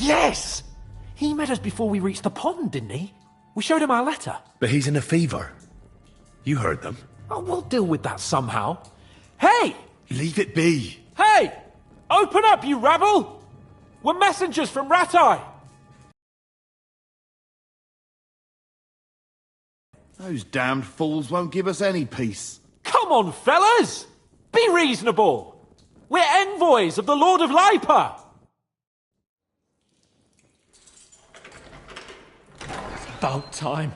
Yes! He met us before we reached the pond, didn't he? We showed him our letter. But he's in a fever. You heard them. Oh, we'll deal with that somehow. Hey! Leave it be. Hey! Open up, you rabble! We're messengers from Rattay! Those damned fools won't give us any peace. Come on, fellas! Be reasonable! We're envoys of the Lord of Lipa! About time.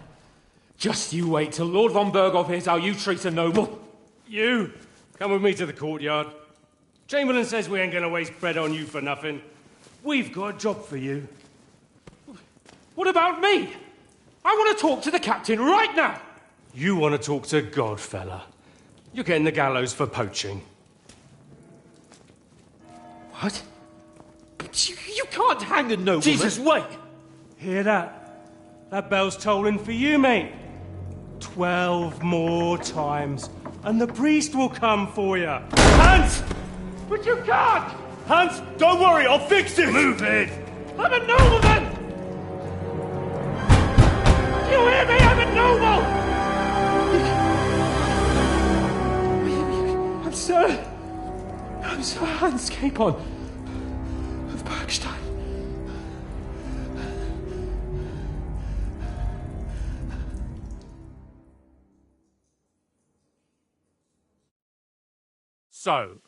Just you wait till Lord von Berghoff hears how you treat a noble. You, come with me to the courtyard. Chamberlain says we ain't gonna waste bread on you for nothing. We've got a job for you. What about me? I want to talk to the captain right now. You want to talk to God, fella. You're getting the gallows for poaching. What? But you can't hang a nobleman. Jesus, wait! Hear that? That bell's tolling for you, mate. 12 more times, and the priest will come for you. Hans! But you can't! Hans, don't worry, I'll fix it! Move it! I'm a nobleman! You hear me? I'm a noble! I'm Sir Hans Capon of Bergstein. So,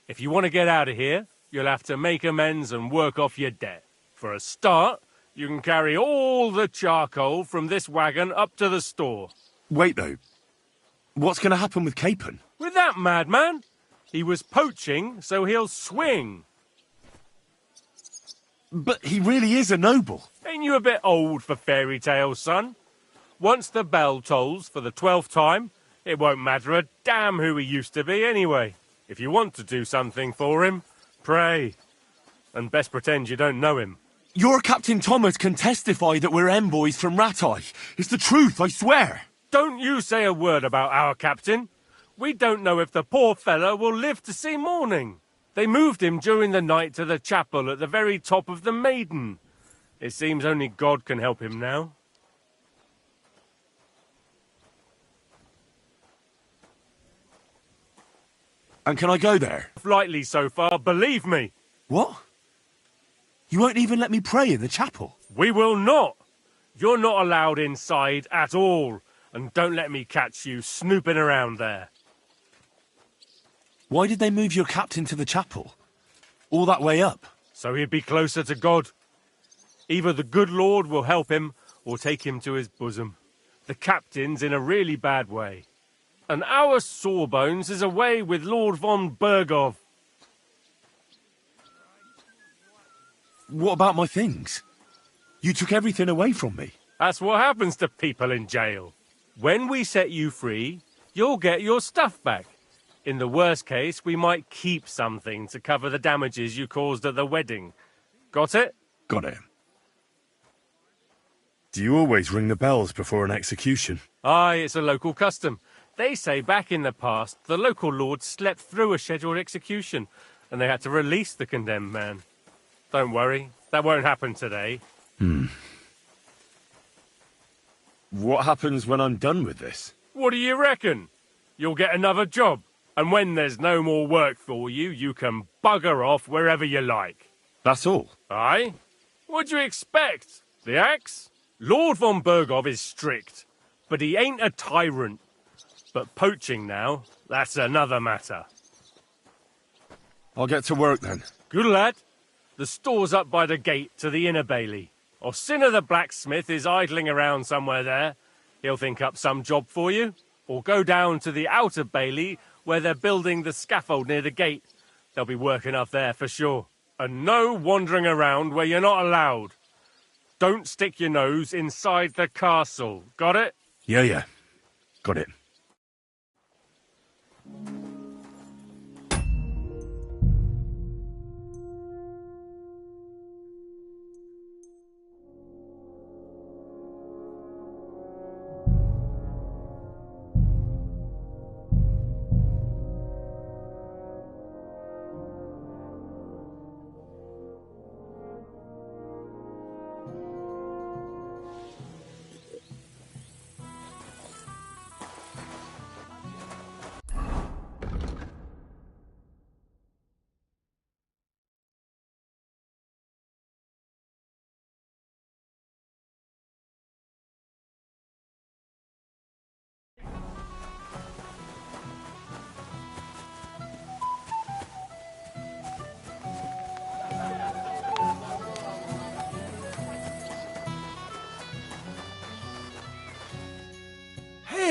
if you want to get out of here, you'll have to make amends and work off your debt. For a start, you can carry all the charcoal from this wagon up to the store. Wait, though. What's going to happen with Capon? With that madman? He was poaching, so he'll swing. But he really is a noble. Ain't you a bit old for fairy tales, son? Once the bell tolls for the 12th time, it won't matter a damn who he used to be anyway. If you want to do something for him, pray. And best pretend you don't know him. Your Captain Thomas can testify that we're envoys from Rattay. It's the truth, I swear. Don't you say a word about our captain. We don't know if the poor fellow will live to see morning. They moved him during the night to the chapel at the very top of the Maiden. It seems only God can help him now. And can I go there? Lightly so far, believe me. What? You won't even let me pray in the chapel? We will not. You're not allowed inside at all. And don't let me catch you snooping around there. Why did they move your captain to the chapel? All that way up? So he'd be closer to God. Either the good Lord will help him, or take him to his bosom. The captain's in a really bad way. And our Sawbones is away with Lord von Berghoff. What about my things? You took everything away from me. That's what happens to people in jail. When we set you free, you'll get your stuff back. In the worst case, we might keep something to cover the damages you caused at the wedding. Got it? Got it. Do you always ring the bells before an execution? Aye, it's a local custom. They say back in the past, the local lord slept through a scheduled execution, and they had to release the condemned man. Don't worry, that won't happen today. What happens when I'm done with this? What do you reckon? You'll get another job, and when there's no more work for you, you can bugger off wherever you like. That's all? Aye? What do you expect? The axe? Lord von Berghoff is strict, but he ain't a tyrant. But poaching now, that's another matter. I'll get to work then. Good lad. The store's up by the gate to the inner bailey. Orsina the blacksmith is idling around somewhere there. He'll think up some job for you. Or go down to the outer bailey where they're building the scaffold near the gate. They'll be working up there for sure. And no wandering around where you're not allowed. Don't stick your nose inside the castle. Got it? Yeah. Got it.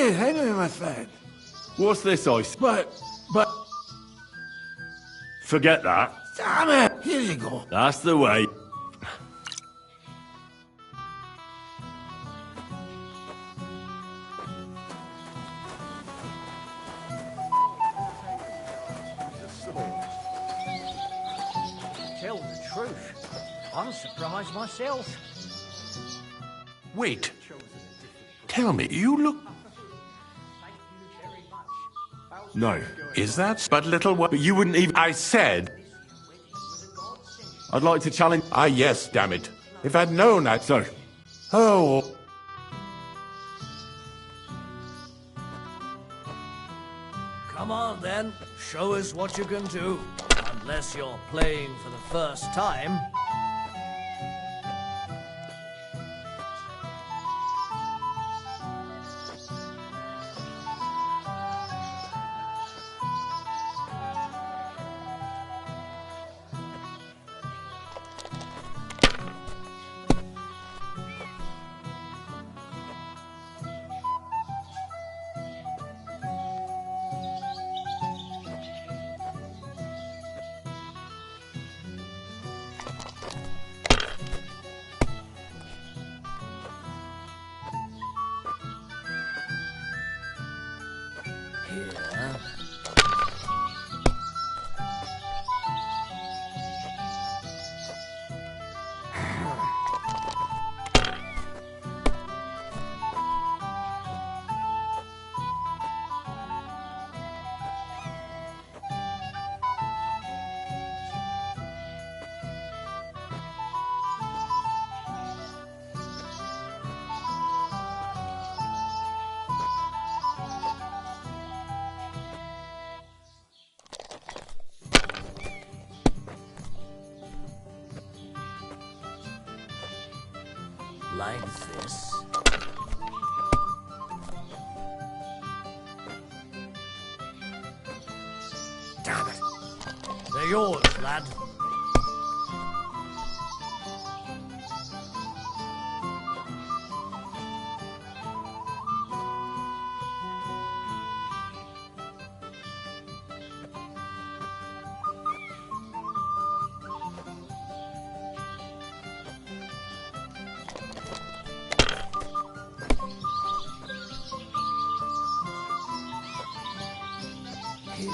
Hey, hang on, my friend. What's this, Ice? But, Forget that. damn it! Here you go. That's the way. Tell the truth, I'm surprised myself. Wait. Tell me, you look... No. Is that but little what... But you wouldn't even... I said... I'd like to challenge... Ah, yes, damn it. If I'd known I'd... So, Oh... Come on then, show us what you can do. Unless you're playing for the first time. Here. Like this. Damn it. They're yours, lad. Here.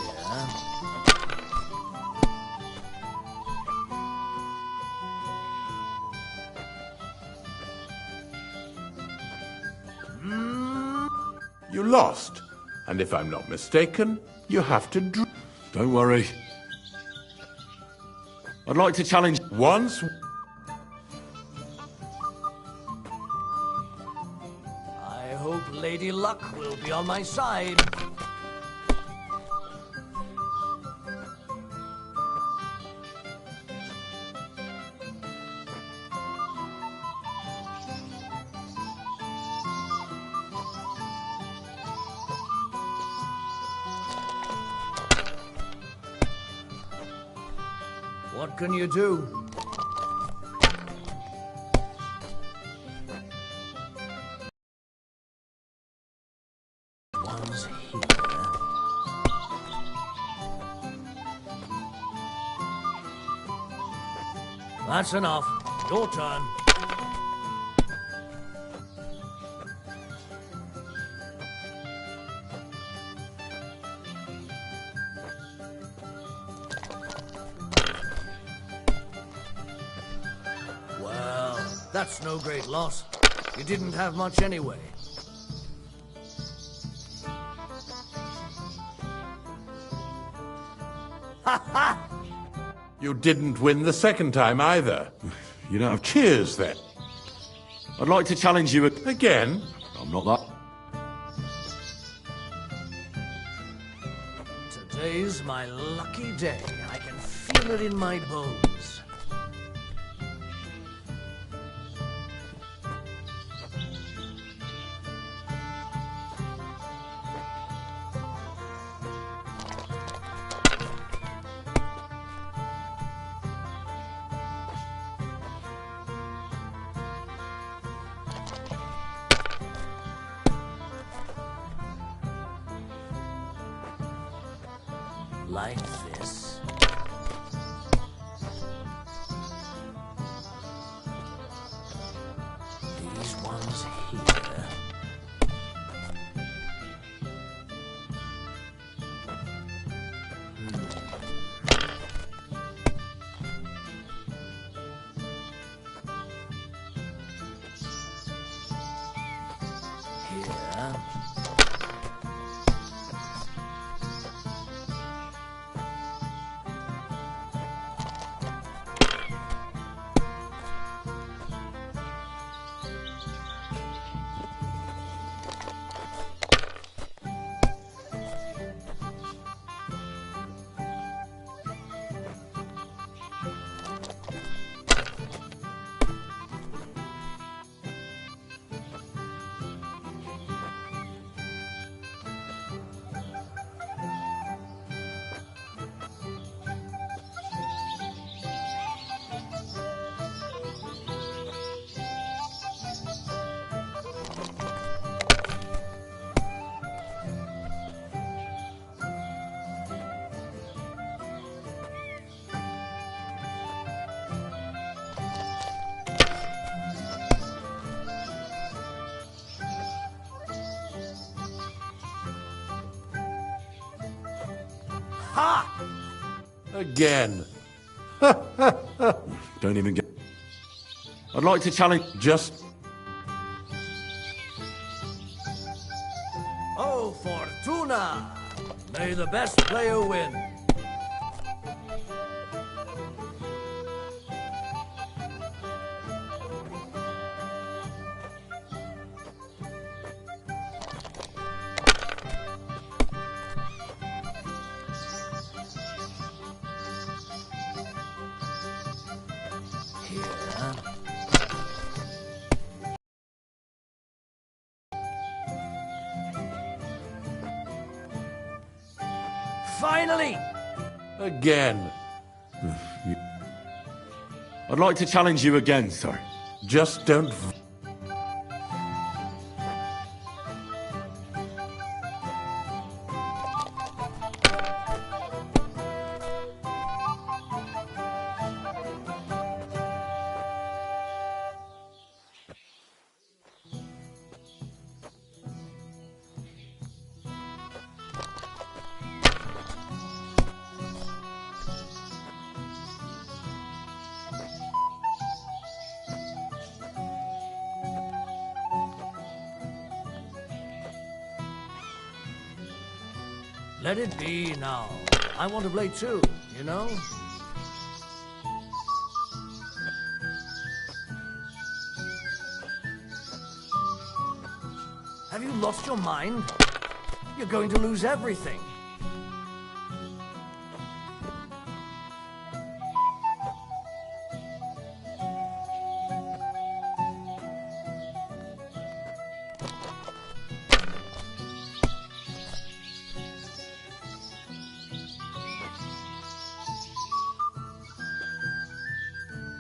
You lost. And if I'm not mistaken, you have to don't worry. I'd like to challenge... once... I hope Lady Luck will be on my side. What can you do? One's here. That's enough. Your turn. Well, that's no great loss. You didn't have much anyway. You didn't win the second time either. You don't have... Cheers, then. I'd like to challenge you Again? I'm not that... Today's my lucky day. I can feel it in my bones. like this. These ones here. Here. Ha! Again. Don't even get... I'd like to challenge... Just Oh, Fortuna! May the best player win. Here. Finally! again. I'd like to challenge you again, sir. Just don't. Let it be now. I want to play too, you know? Have you lost your mind? You're going to lose everything.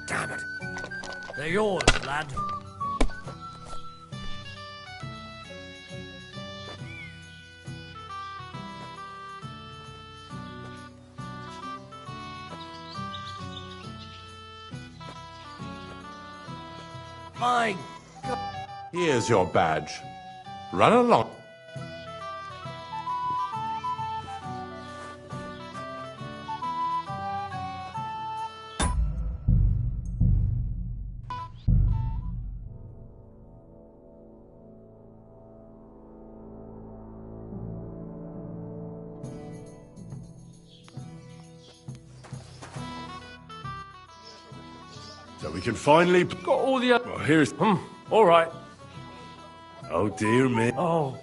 Damn it. They're yours, lad. My God. Here's your badge. Run along. So we can finally... Got all the... Well, here's... all right. Oh, dear me. Oh,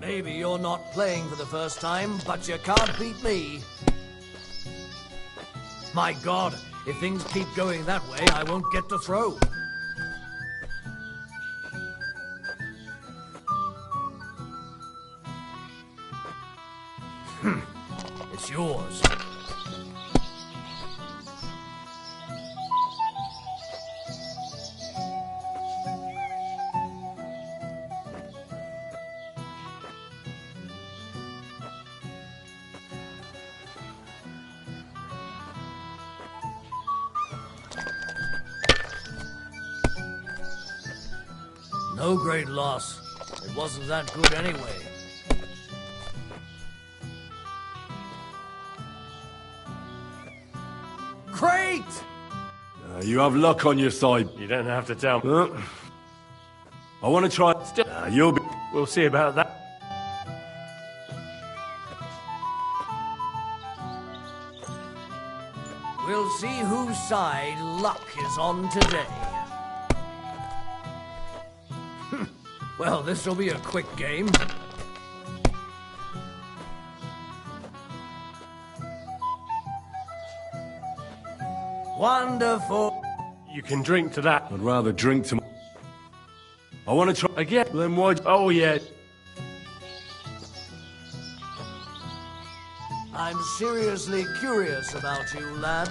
Maybe you're not playing for the first time, but you can't beat me. My God, if things keep going that way, I won't get to throw. It's yours. No great loss. It wasn't that good anyway. Great! You have luck on your side. You don't have to tell me. I want to try. Still, You'll be. we'll see about that. We'll see whose side luck is on today. Well, this'll be a quick game. Wonderful. You can drink to that. I'd rather drink to. I want to try Again. Then why? Oh, yeah. I'm seriously curious about you, lad.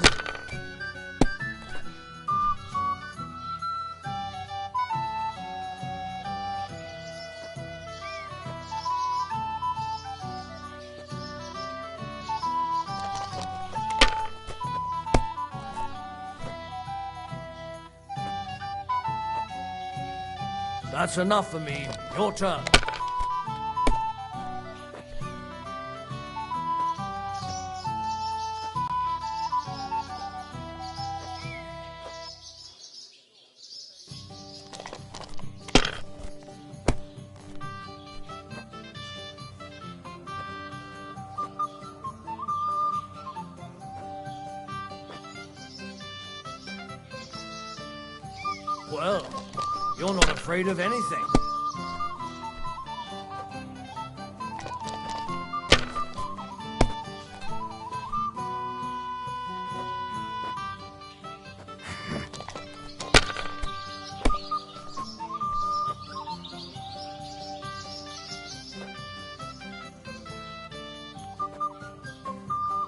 That's enough for me. Your turn. Well, you're not afraid of anything.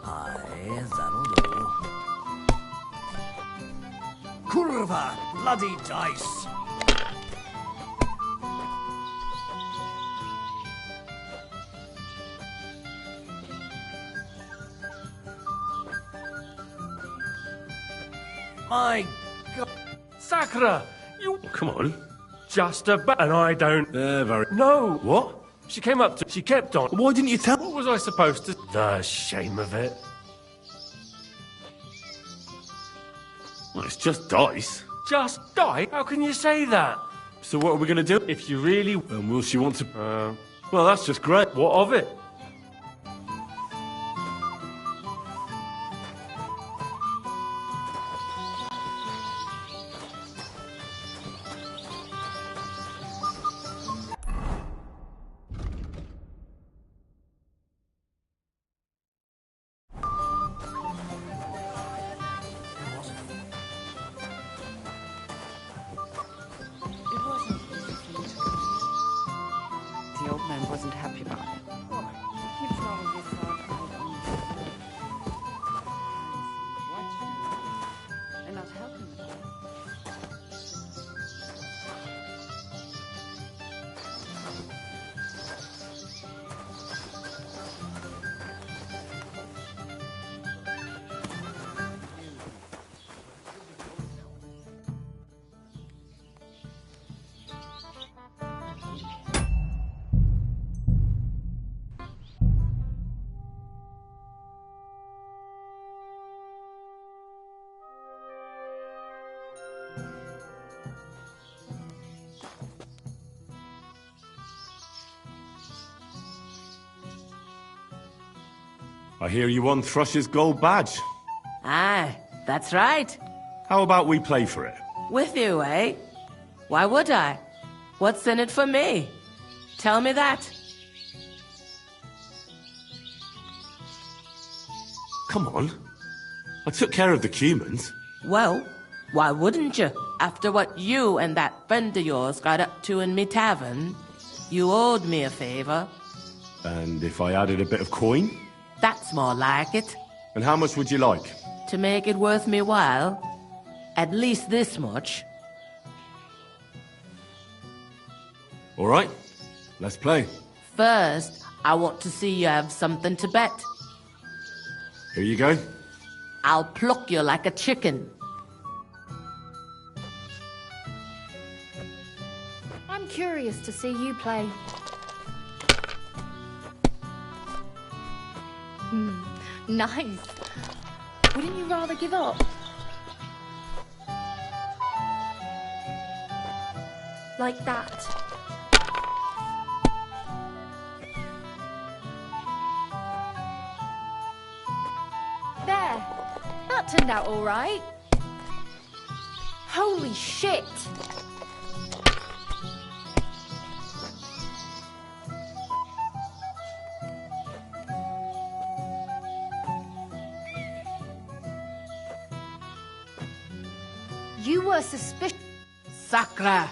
Aye, that'll do. Kurva, bloody dice! My God. Sakura! You. Come on. Just about. And I don't. Very. No! What? She came up to. She kept on. Why didn't you tell? What was I supposed to. The shame of it. Well, it's just dice. Just die? How can you say that? So what are we going to do? If you really. Will she want to? Well, that's just great. What of it? It wasn't easy for you to go. The old man wasn't happy about it. He probably thought I'd only watch and not help him at all. I hear you won Thrush's gold badge. Aye, that's right. How about we play for it? With you, eh? Why would I? What's in it for me? Tell me that. Come on. I took care of the humans. Well, why wouldn't you? After what you and that friend of yours got up to in me tavern, you owed me a favor. And if I added a bit of coin? That's more like it. And how much would you like? To make it worth me while, at least this much. All right, let's play. First, I want to see you have something to bet. Here you go. I'll pluck you like a chicken. I'm curious to see you play. Nice. Wouldn't you rather give up? Like that. There. That turned out all right. Holy shit! You were suspicious. Sakra,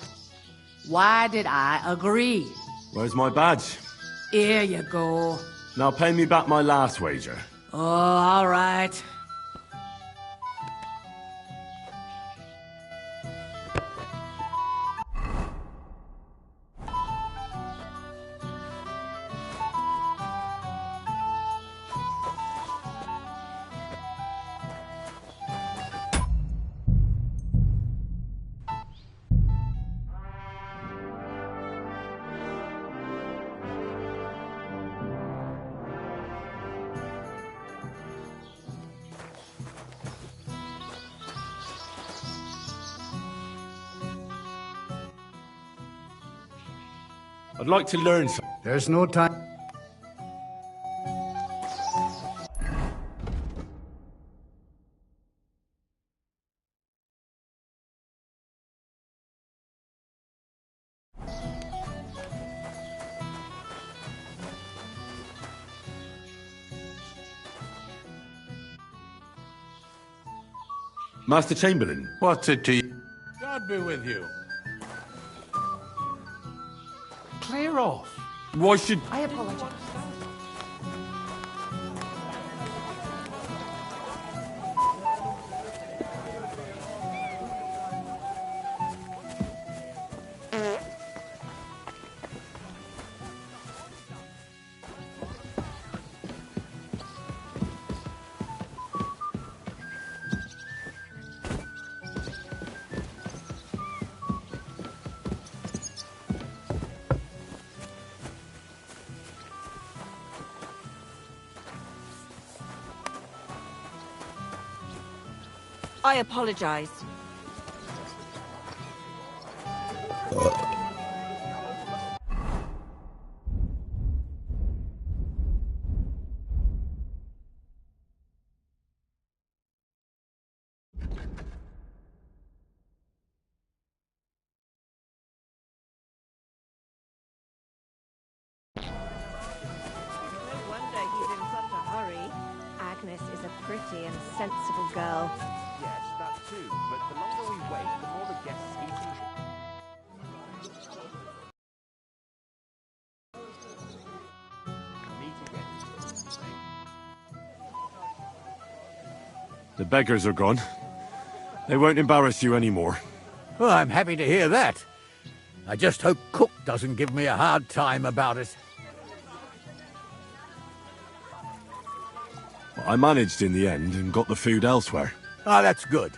why did I agree? Where's my badge? Here you go. Now pay me back my last wager. Oh, all right. I'd like to learn something. There's no time. Master Chamberlain. What's it to you? God be with you. Clear off. Why should... I apologize. I apologize. Agnes is a pretty and sensible girl. Yes, that too. But the longer we wait, the more the guests eat Meet again. The beggars are gone. They won't embarrass you anymore. Well, I'm happy to hear that. I just hope Cook doesn't give me a hard time about it. I managed in the end and got the food elsewhere. Ah, that's good.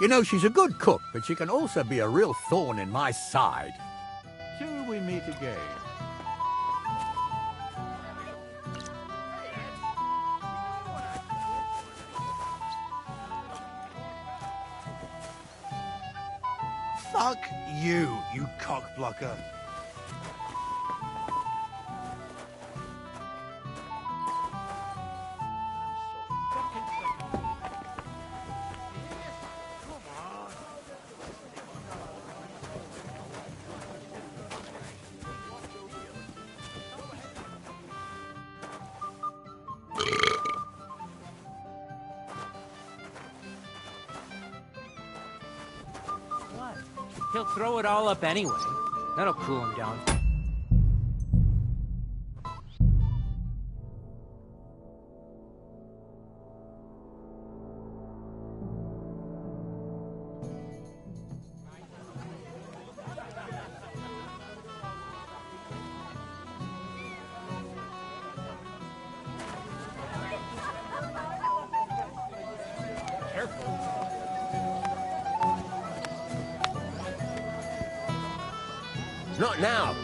You know, she's a good cook, but she can also be a real thorn in my side. Till we meet again. Fuck you, you cockblocker. He'll throw it all up anyway. That'll cool him down. Not now.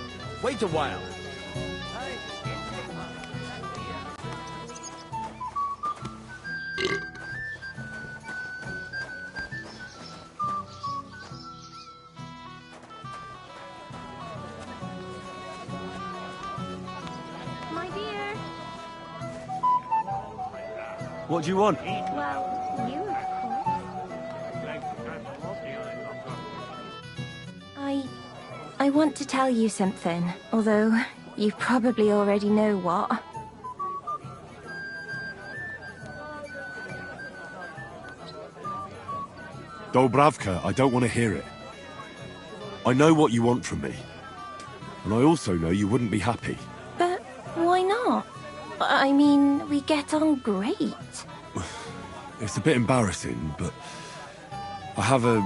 Wait a while. My dear. What do you want? Well, you, of course. I want to tell you something, although you probably already know what. Dobravka, I don't want to hear it. I know what you want from me. And I also know you wouldn't be happy. But why not? I mean, we get on great. It's a bit embarrassing, but I have a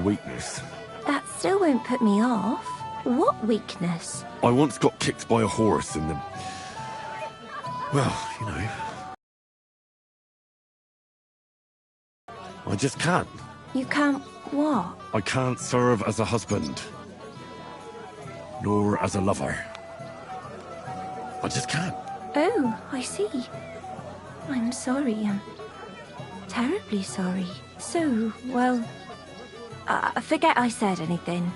weakness. That still won't put me off. What weakness? I once got kicked by a horse in the... Well, you know. I just can't. You can't what? I can't serve as a husband. Nor as a lover. I just can't. Oh, I see. I'm sorry. I'm terribly sorry. So, well... forget I said anything.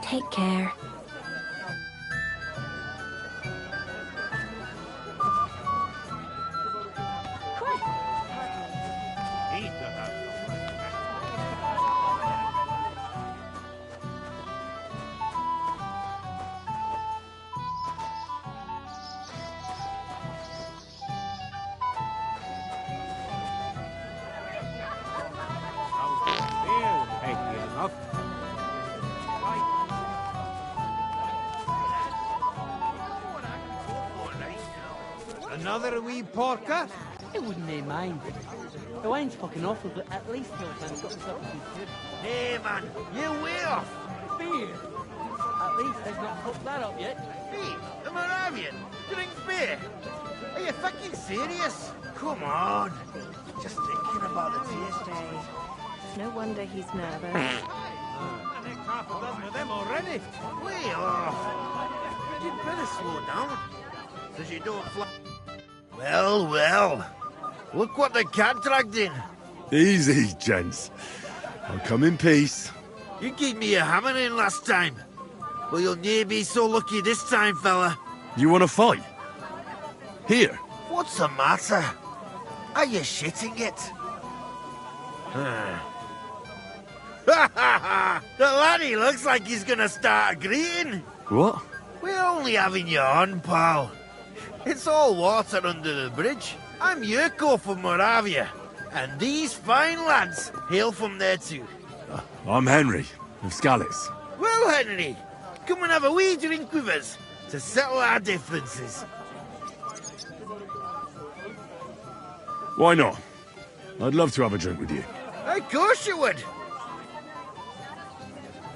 Take care. Another wee porker? I wouldn't mind. The wine's fucking awful, but at least he'll have got himself a good tip. Hey, man, you're way off. Beer? At least I've not hooked that up yet. Hey, the Moravian drinks beer. Are you fucking serious? Come on. Just thinking about the taste. It's no wonder he's nervous. I think half a dozen of them already. Way off. You'd better slow down, so you don't fly. Well, well. Look what the cat dragged in. Easy, gents. I'll come in peace. You gave me a hammer in last time. Well, you'll near be so lucky this time, fella. You want to fight? Here. What's the matter? Are you shitting it? The laddie looks like he's gonna start agreeing. What? We're only having you on, pal. It's all water under the bridge. I'm Yurko from Moravia, and these fine lads hail from there too. I'm Henry, of Skalitz. Well, Henry, come and have a wee drink with us to settle our differences. Why not? I'd love to have a drink with you. Of course you would.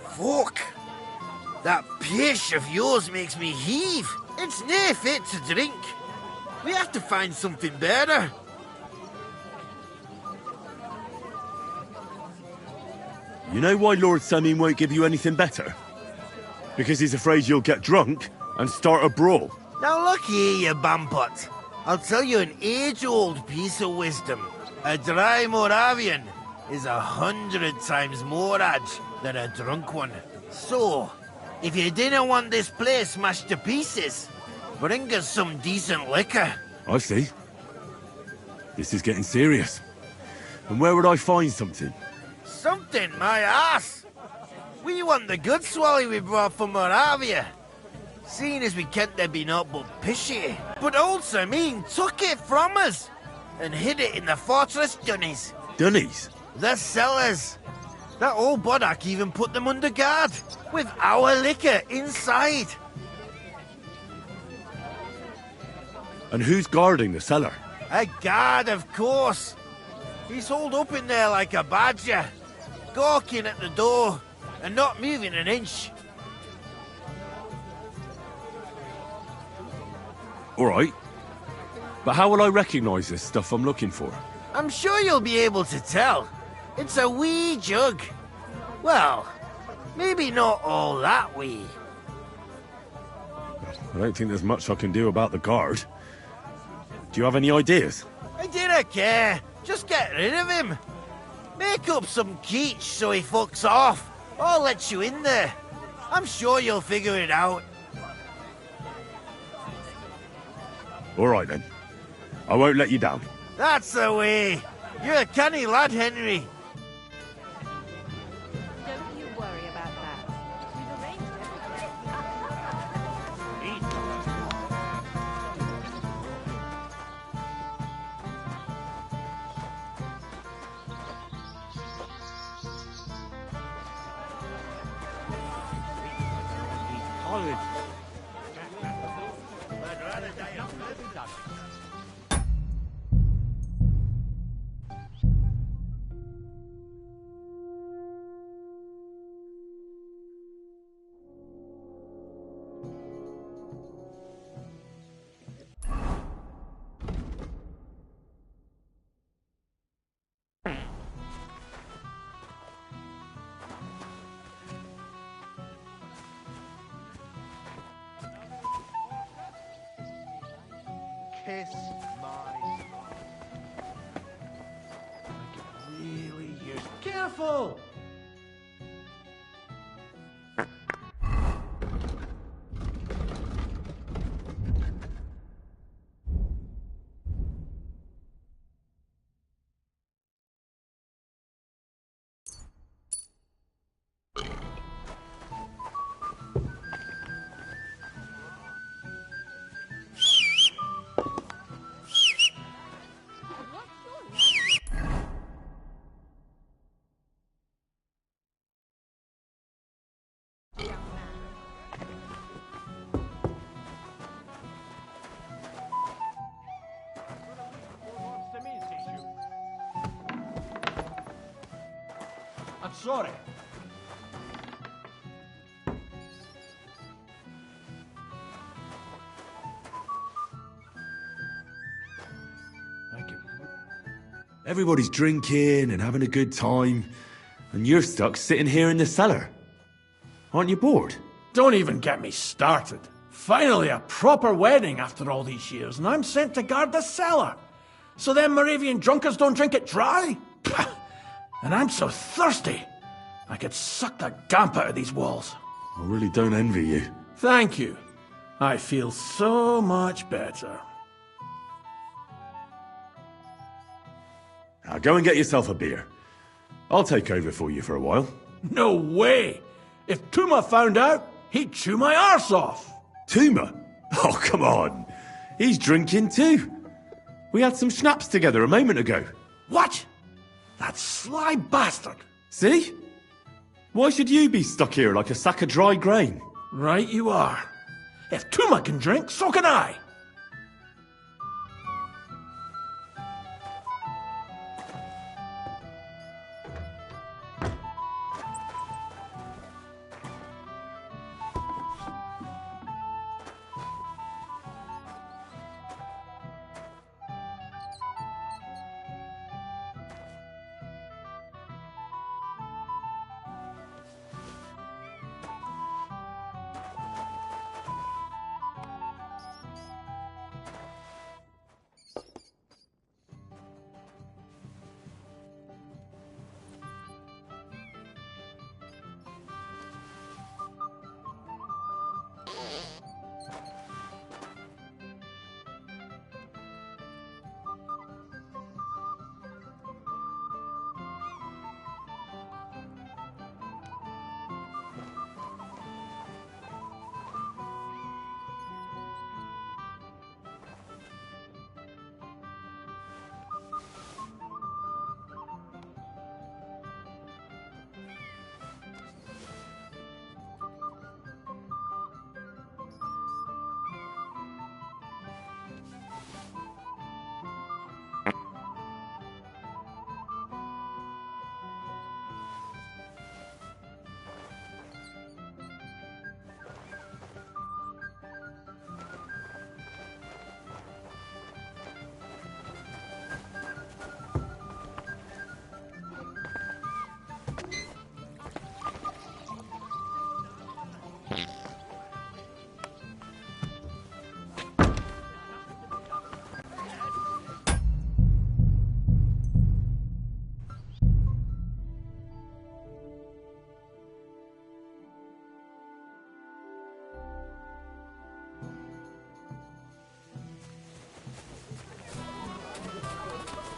Fuck. That pish of yours makes me heave. It's nae fit to drink. We have to find something better. You know why Lord Samin won't give you anything better? Because he's afraid you'll get drunk and start a brawl. Now look here, you bampot. I'll tell you an age-old piece of wisdom. A dry Moravian is 100 times more edge than a drunk one. So, if you didn't want this place smashed to pieces, bring us some decent liquor. I see. This is getting serious. And where would I find something? Something, my ass! We want the good swally we brought from Moravia. Seeing as we can't there be naught but pishy. But old Samin took it from us and hid it in the fortress dunnies. Dunnies? The cellars. That old Bodak even put them under guard, with our liquor inside. And who's guarding the cellar? A guard, of course. He's holed up in there like a badger, gawking at the door and not moving an inch. All right. But how will I recognise this stuff I'm looking for? I'm sure you'll be able to tell. It's a wee jug. Well, Maybe not all that way. I don't think there's much I can do about the guard. Do you have any ideas? I dinna care. Just get rid of him. Make up some keech so he fucks off. I'll let you in there. I'm sure you'll figure it out. All right, then. I won't let you down. That's the way. You're a canny lad, Henry. Don't you worry about that. We've arranged Kiss my... I could really use... Careful! I'm sorry. Everybody's drinking and having a good time, and you're stuck sitting here in the cellar. Aren't you bored? Don't even get me started. Finally, a proper wedding after all these years, and I'm sent to guard the cellar. So them Moravian drunkards don't drink it dry? And I'm so thirsty, I could suck the gamp out of these walls. I really don't envy you. Thank you. I feel so much better. Now go and get yourself a beer. I'll take over for you for a while. No way! If Tuma found out, he'd chew my arse off. Tuma? Oh, come on. He's drinking too. We had some schnapps together a moment ago. What? That sly bastard. See? Why should you be stuck here like a sack of dry grain? Right you are. If Tuma can drink, so can I.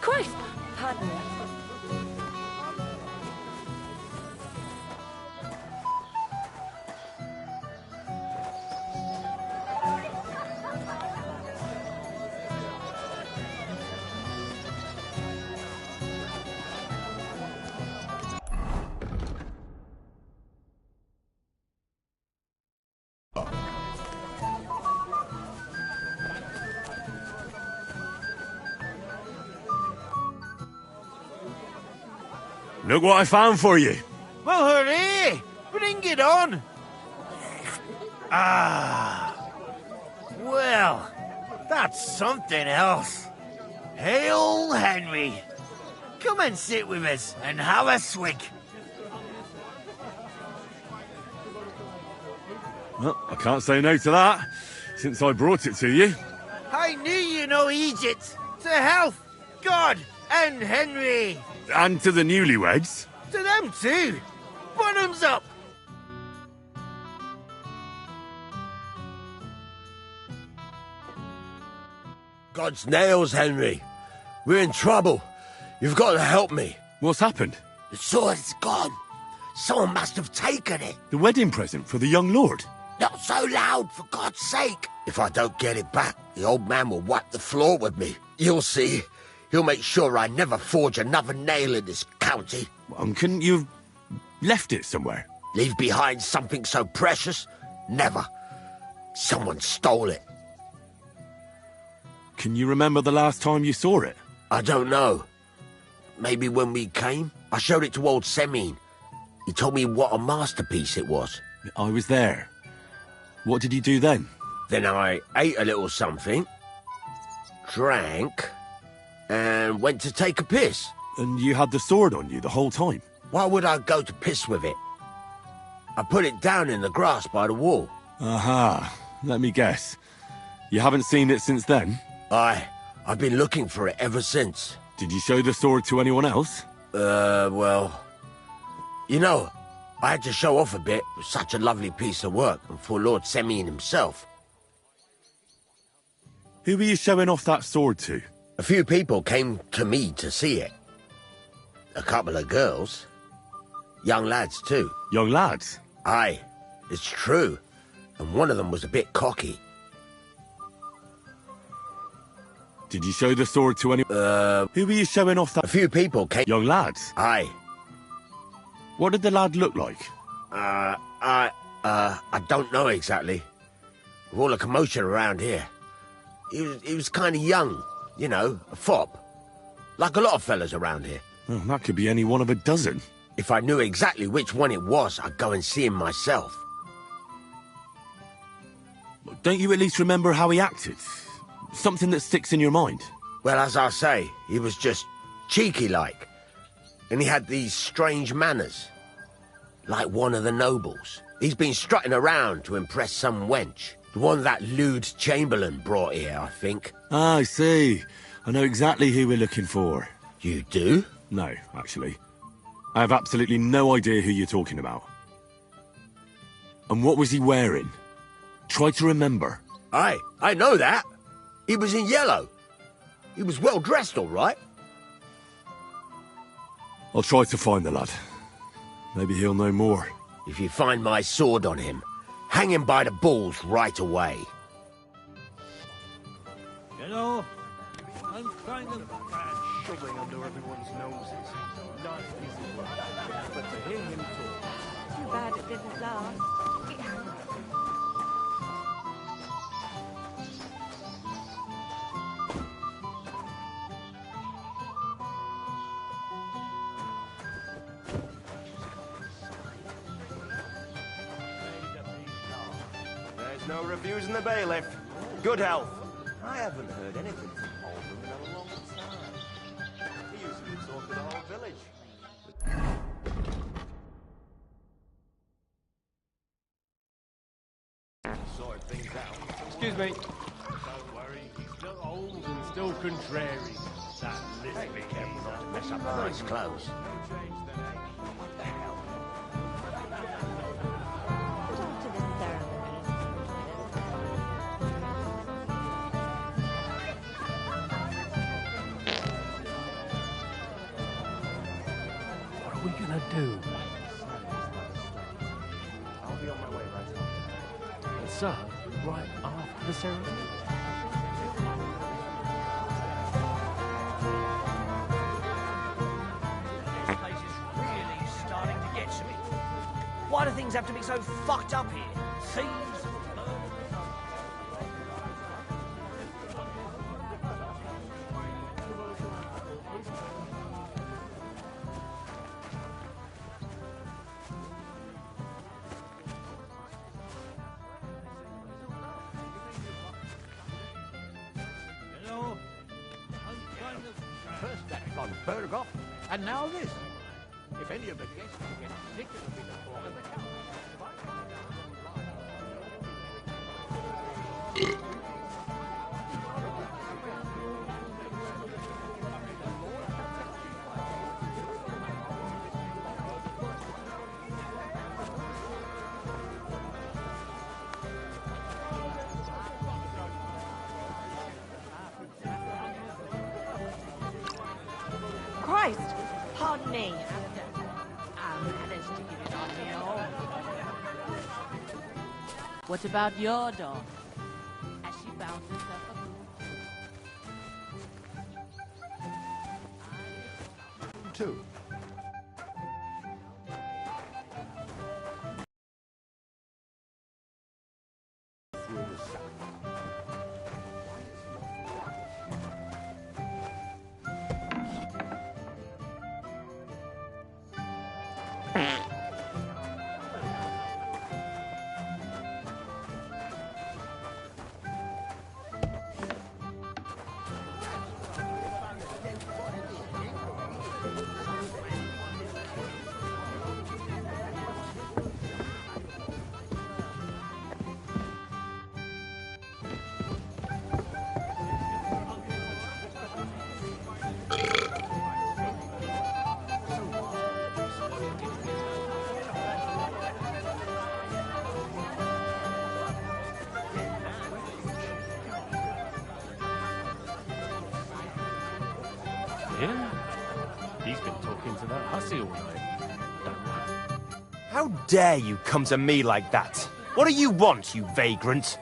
Christ! Pardon me. Look what I found for you. Well, hooray! Bring it on! Ah. Well, that's something else. Hail, Henry. Come and sit with us and have a swig. Well, I can't say no to that, since I brought it to you. I knew you know Egypt. To health, God, and Henry. And to the newlyweds. To them too. Bottoms up. God's nails, Henry. We're in trouble. You've got to help me. What's happened? The sword's gone. Someone must have taken it. The wedding present for the young lord? Not so loud, for God's sake. If I don't get it back, the old man will wipe the floor with me. You'll see. He'll make sure I never forge another nail in this county. And couldn't you have left it somewhere? Leave behind something so precious? Never. Someone stole it. Can you remember the last time you saw it? I don't know. Maybe when we came? I showed it to old Semine. He told me what a masterpiece it was. I was there. What did you do then? Then I ate a little something, drank, and went to take a piss. And you had the sword on you the whole time? Why would I go to piss with it? I put it down in the grass by the wall. Aha. Let me guess. You haven't seen it since then? I've been looking for it ever since. Did you show the sword to anyone else? Well... You know, I had to show off a bit. It was such a lovely piece of work, and for Lord Semine himself. Who were you showing off that sword to? A few people came to me to see it. A couple of girls. Young lads, too. Young lads? Aye, it's true. And one of them was a bit cocky. Did you show the sword to any... Who were you showing off that... A few people came... Young lads? Aye. What did the lad look like? I don't know exactly. With all the commotion around here. He was kind of young, you know, a fop. Like a lot of fellas around here. Oh, that could be any one of a dozen. If I knew exactly which one it was, I'd go and see him myself. Don't you at least remember how he acted? Something that sticks in your mind? Well, as I say, he was just cheeky-like. And he had these strange manners. Like one of the nobles. He's been strutting around to impress some wench. The one that lewd Chamberlain brought here, I think. Ah, I see. I know exactly who we're looking for. You do? No, actually. I have absolutely no idea who you're talking about. And what was he wearing? Try to remember. Aye, I know that. He was in yellow. He was well dressed, all right. I'll try to find the lad. Maybe he'll know more. If you find my sword on him, hang him by the balls right away. You know, I'm kind of shoving under everyone's noses. Nice piece of work. But to hear him talk... Too bad it didn't last. There's no refusing the bailiff. Good health. I haven't heard anything from Oldham in a long time. He usually talks to the whole village. Excuse me. Don't worry, he's still old and still contrary. That lisping careful not to mess up Oh, it's close. What are we gonna do? I'll be on my way right after. So, right after the ceremony? This place is really starting to get to me. Why do things have to be so fucked up here? Thieves, Hello. First that got Berghoff, and now this. If any of the guests get particularly the fall of the count. Christ! Pardon me. What about your dog? Has she found herself a groove? Two. Yeah? He's been talking to that hussy all night. Don't worry. How dare you come to me like that? What do you want, you vagrant?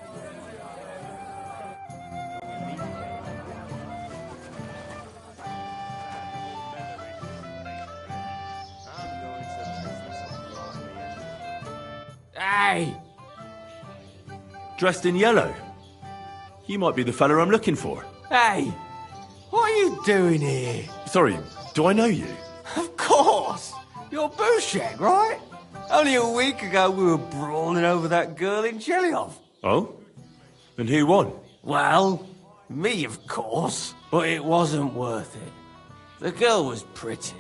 Hey! Dressed in yellow. You might be the fella I'm looking for. Hey! What are you doing here? Sorry, do I know you? Of course! You're Bushek, right? Only a week ago we were brawling over that girl in Chelyov. Oh? And who won? Well, me, of course. But it wasn't worth it. The girl was pretty,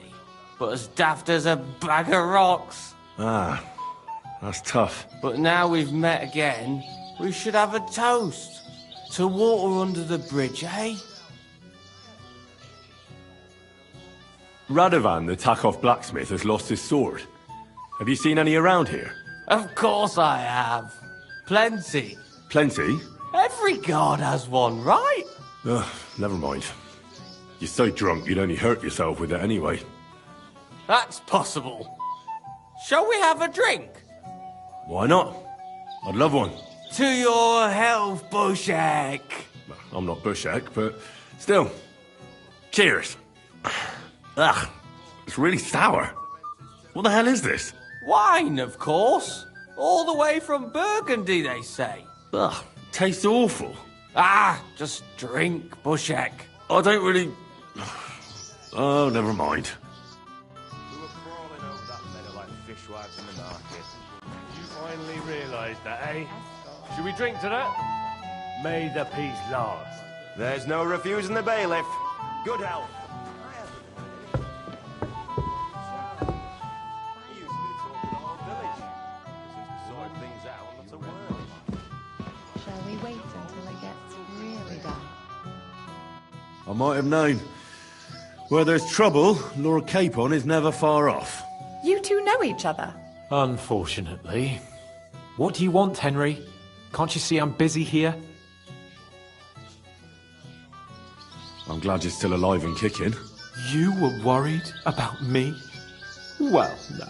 but as daft as a bag of rocks. Ah, that's tough. But now we've met again, we should have a toast. To water under the bridge, eh? Radovan, the Takov blacksmith, has lost his sword. Have you seen any around here? Of course I have. Plenty. Plenty? Every guard has one, right? Ugh, never mind. You're so drunk you'd only hurt yourself with it anyway. That's possible. Shall we have a drink? Why not? I'd love one. To your health, Bushek. I'm not Bushek, but still. Cheers. Ugh, it's really sour. What the hell is this? Wine, of course. All the way from Burgundy, they say. Ugh, tastes awful. Ah, just drink, Bushek. I don't really... Oh, never mind. We were crawling over that meadow like fishwives in the market. You finally realised that, eh? Should we drink to that? May the peace last. There's no refusing the bailiff. Good health. He used to be the talk of the whole village. Since we sorted things out, not a word. I might have known. Where there's trouble, Lord Capon is never far off. You two know each other? Unfortunately. What do you want, Henry? Can't you see I'm busy here? I'm glad you're still alive and kicking. You were worried about me? Well, no.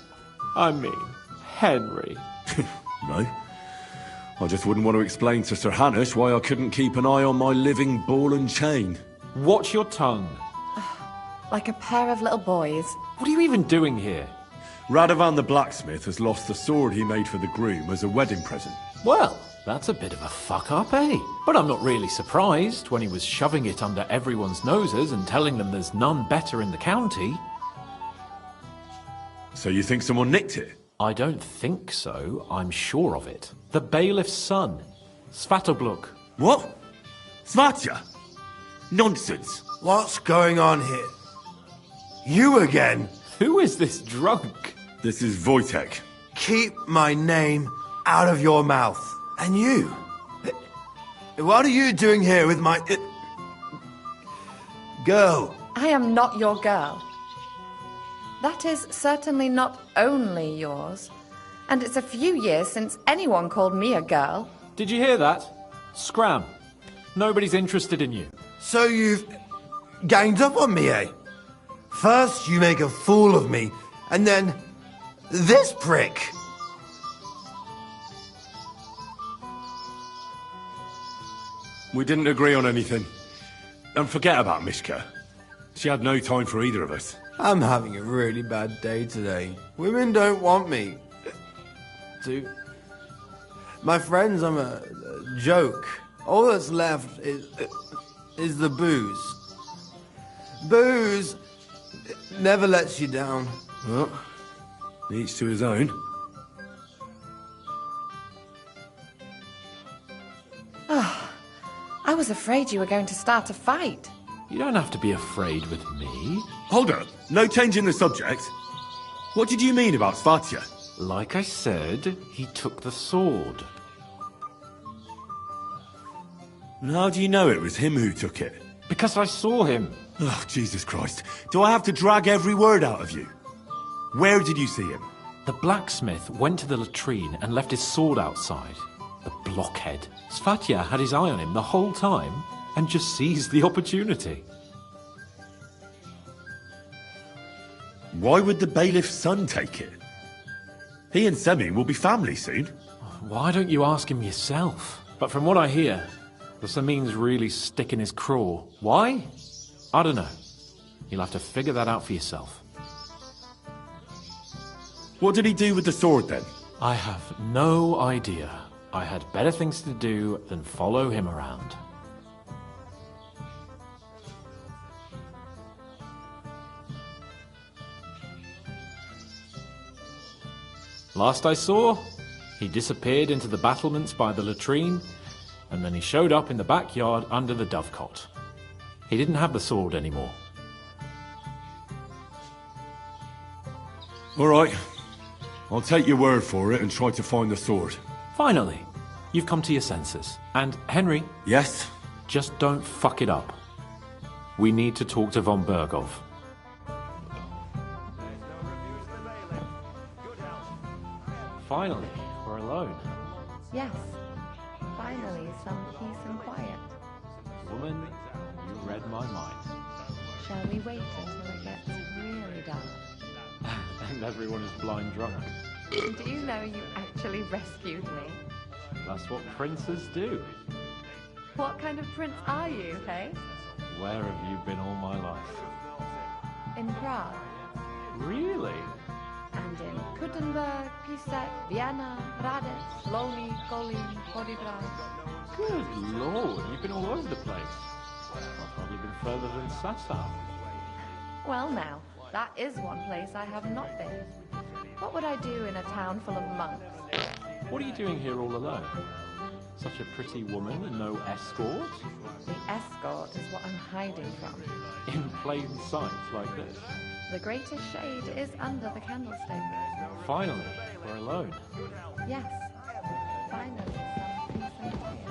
I mean, Henry. No. I just wouldn't want to explain to Sir Hanush why I couldn't keep an eye on my living ball and chain. Watch your tongue. Like a pair of little boys. What are you even doing here? Radovan the blacksmith has lost the sword he made for the groom as a wedding present. Well, that's a bit of a fuck-up, eh? But I'm not really surprised when he was shoving it under everyone's noses and telling them there's none better in the county. So you think someone nicked it? I don't think so. I'm sure of it. The bailiff's son, Svatobluk. What? Svatya? Nonsense. What's going on here? You again? Who is this drunk? This is Wojtek. Keep my name out of your mouth. And you? What are you doing here with my... girl? I am not your girl. That is certainly not only yours. And it's a few years since anyone called me a girl. Did you hear that? Scram. Nobody's interested in you. So you've ganged up on me, eh? First you make a fool of me, and then this prick. We didn't agree on anything. And forget about Mishka. She had no time for either of us. I'm having a really bad day today. Women don't want me. My friends, I'm a joke. All that's left is the booze. Booze never lets you down. Well, each to his own. Oh, I was afraid you were going to start a fight. You don't have to be afraid with me. Hold up. No change in the subject. What did you mean about Svatya? Like I said, he took the sword. And how do you know it was him who took it? Because I saw him. Oh, Jesus Christ. Do I have to drag every word out of you? Where did you see him? The blacksmith went to the latrine and left his sword outside. The blockhead. Svatya had his eye on him the whole time and just seized the opportunity. Why would the bailiff's son take it? He and Semi will be family soon. Why don't you ask him yourself? But from what I hear, the Samin's really sticking his craw. Why? I don't know. You'll have to figure that out for yourself. What did he do with the sword then? I have no idea. I had better things to do than follow him around. Last I saw, he disappeared into the battlements by the latrine, and then he showed up in the backyard under the dovecot. He didn't have the sword anymore. All right. I'll take your word for it and try to find the sword. Finally, you've come to your senses. And, Henry... Yes? Just don't fuck it up. We need to talk to von Bergov. Finally, we're alone. Yes. Finally, some peace and quiet. Woman, you read my mind. Shall we wait until it gets really dark? And everyone is blind drunk. Do you know you actually rescued me? That's what princes do. What kind of prince are you, hey? Where have you been all my life? In Prague. Really? And in Kuttenberg, Písek, Vienna, Hradec, Louny, Kolín, Poděbrad. Good lord, you've been all over the place. I've probably been further than Sasau. Well now, that is one place I have not been. What would I do in a town full of monks? What are you doing here all alone? Such a pretty woman and no escort? The escort is what I'm hiding from. In plain sight like this. The greatest shade is under the candlestick. Finally, we're alone. Yes. Finally, some peace and quiet.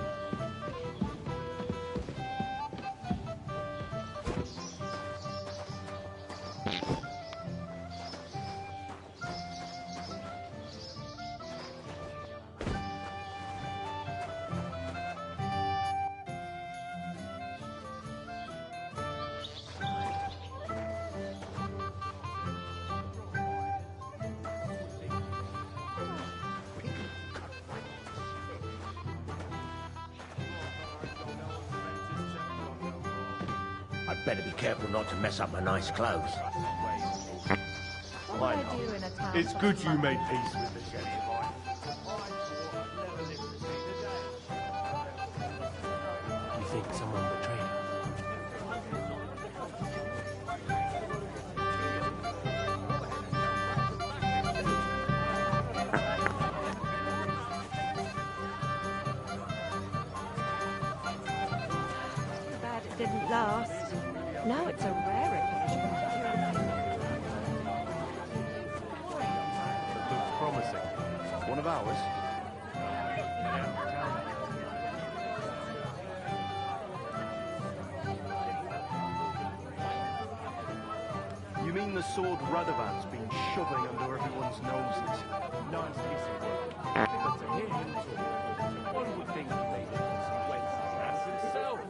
Better be careful not to mess up my nice clothes. What would I do in a town? It's good you made peace with the Jedi. You think someone betrayed her? Too bad it didn't last. Now it's a rare occasion. Looks promising. One of ours? You mean the sword Radovan's been shoving under everyone's noses? Nice piece of work. But to hear him talk, one would think he made it because he went as himself.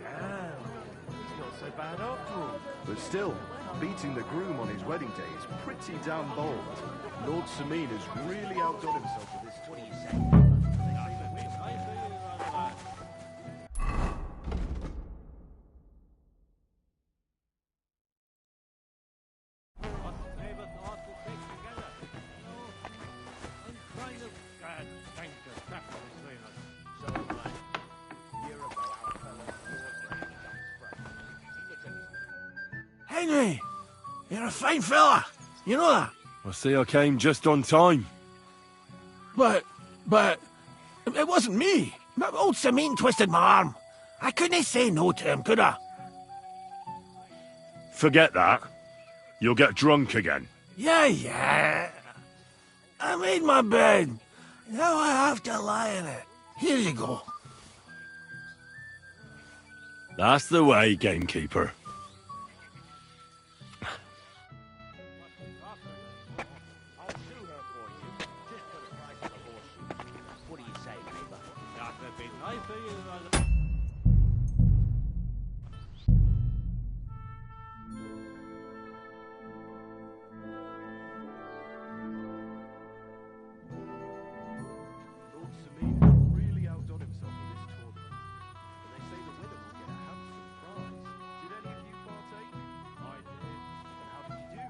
Damn, it's not so bad after all. But still, beating the groom on his wedding day is pretty damn bold. Lord Sameen has really outdone himself with this. What do you say? Henry, you're a fine fella. You know that? I see I came just on time. But, it wasn't me. Old Sameen twisted my arm. I couldn't say no to him, could I? Forget that. You'll get drunk again. Yeah. I made my bed. Now I have to lie in it. Here you go. That's the way, gamekeeper. What do you say, neighbour? Lord Sameen has really outdone himself with this tournament. And they say the winner will get a handsome prize. Did any of you partake? I did. And how did you do?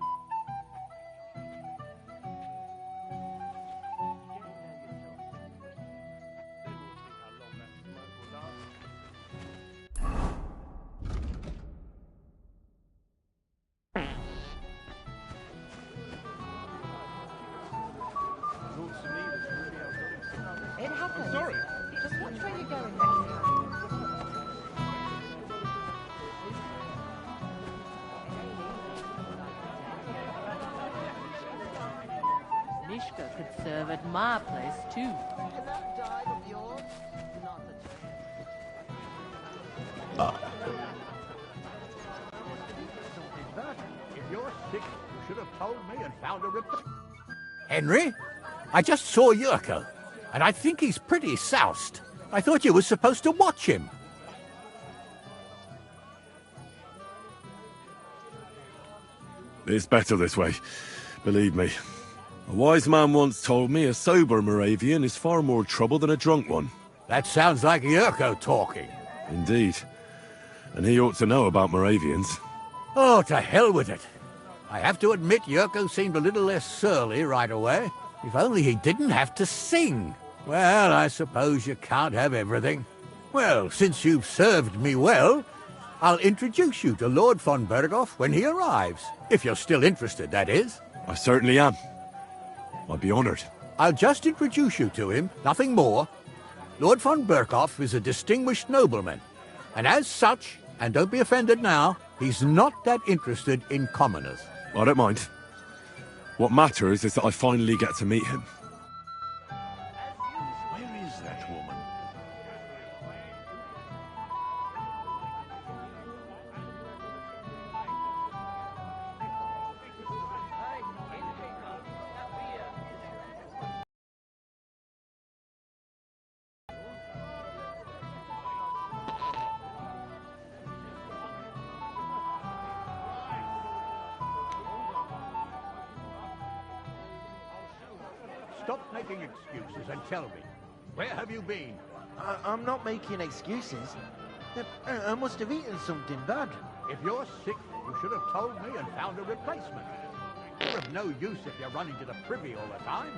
Lord Sameen has really outdone himself. It happens. I'm sorry. Just watch where you're going next time. Mishka could serve at my place, too. Can that dive of yours? Not If you're sick, you should have told me and found a rip. Henry, I just saw Yurko, and I think he's pretty soused. I thought you were supposed to watch him. It's better this way, believe me. A wise man once told me a sober Moravian is far more trouble than a drunk one. That sounds like Yurko talking. Indeed. And he ought to know about Moravians. Oh, to hell with it. I have to admit Yurko seemed a little less surly right away. If only he didn't have to sing. Well, I suppose you can't have everything. Well, since you've served me well, I'll introduce you to Lord von Berghoff when he arrives. If you're still interested, that is. I certainly am. I'd be honored. I'll just introduce you to him, nothing more. Lord von Berghoff is a distinguished nobleman, and as such, and don't be offended now, he's not that interested in commoners. I don't mind. What matters is that I finally get to meet him. Where is that woman? Stop making excuses and tell me, where have you been? I'm not making excuses. I must have eaten something bad. If you're sick, you should have told me and found a replacement. You're of no use if you're running to the privy all the time.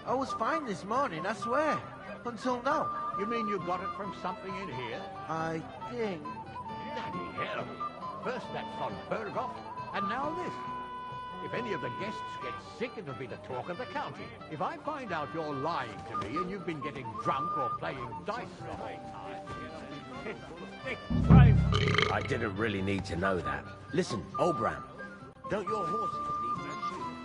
I was fine this morning, I swear. Until now. You mean you got it from something in here? I think... Bloody hell. First that von Bergoff, and now this. If any of the guests get sick, it'll be the talk of the county. If I find out you're lying to me and you've been getting drunk or playing dice the whole time... I didn't really need to know that. Listen, Obram, don't your horses need new shoes?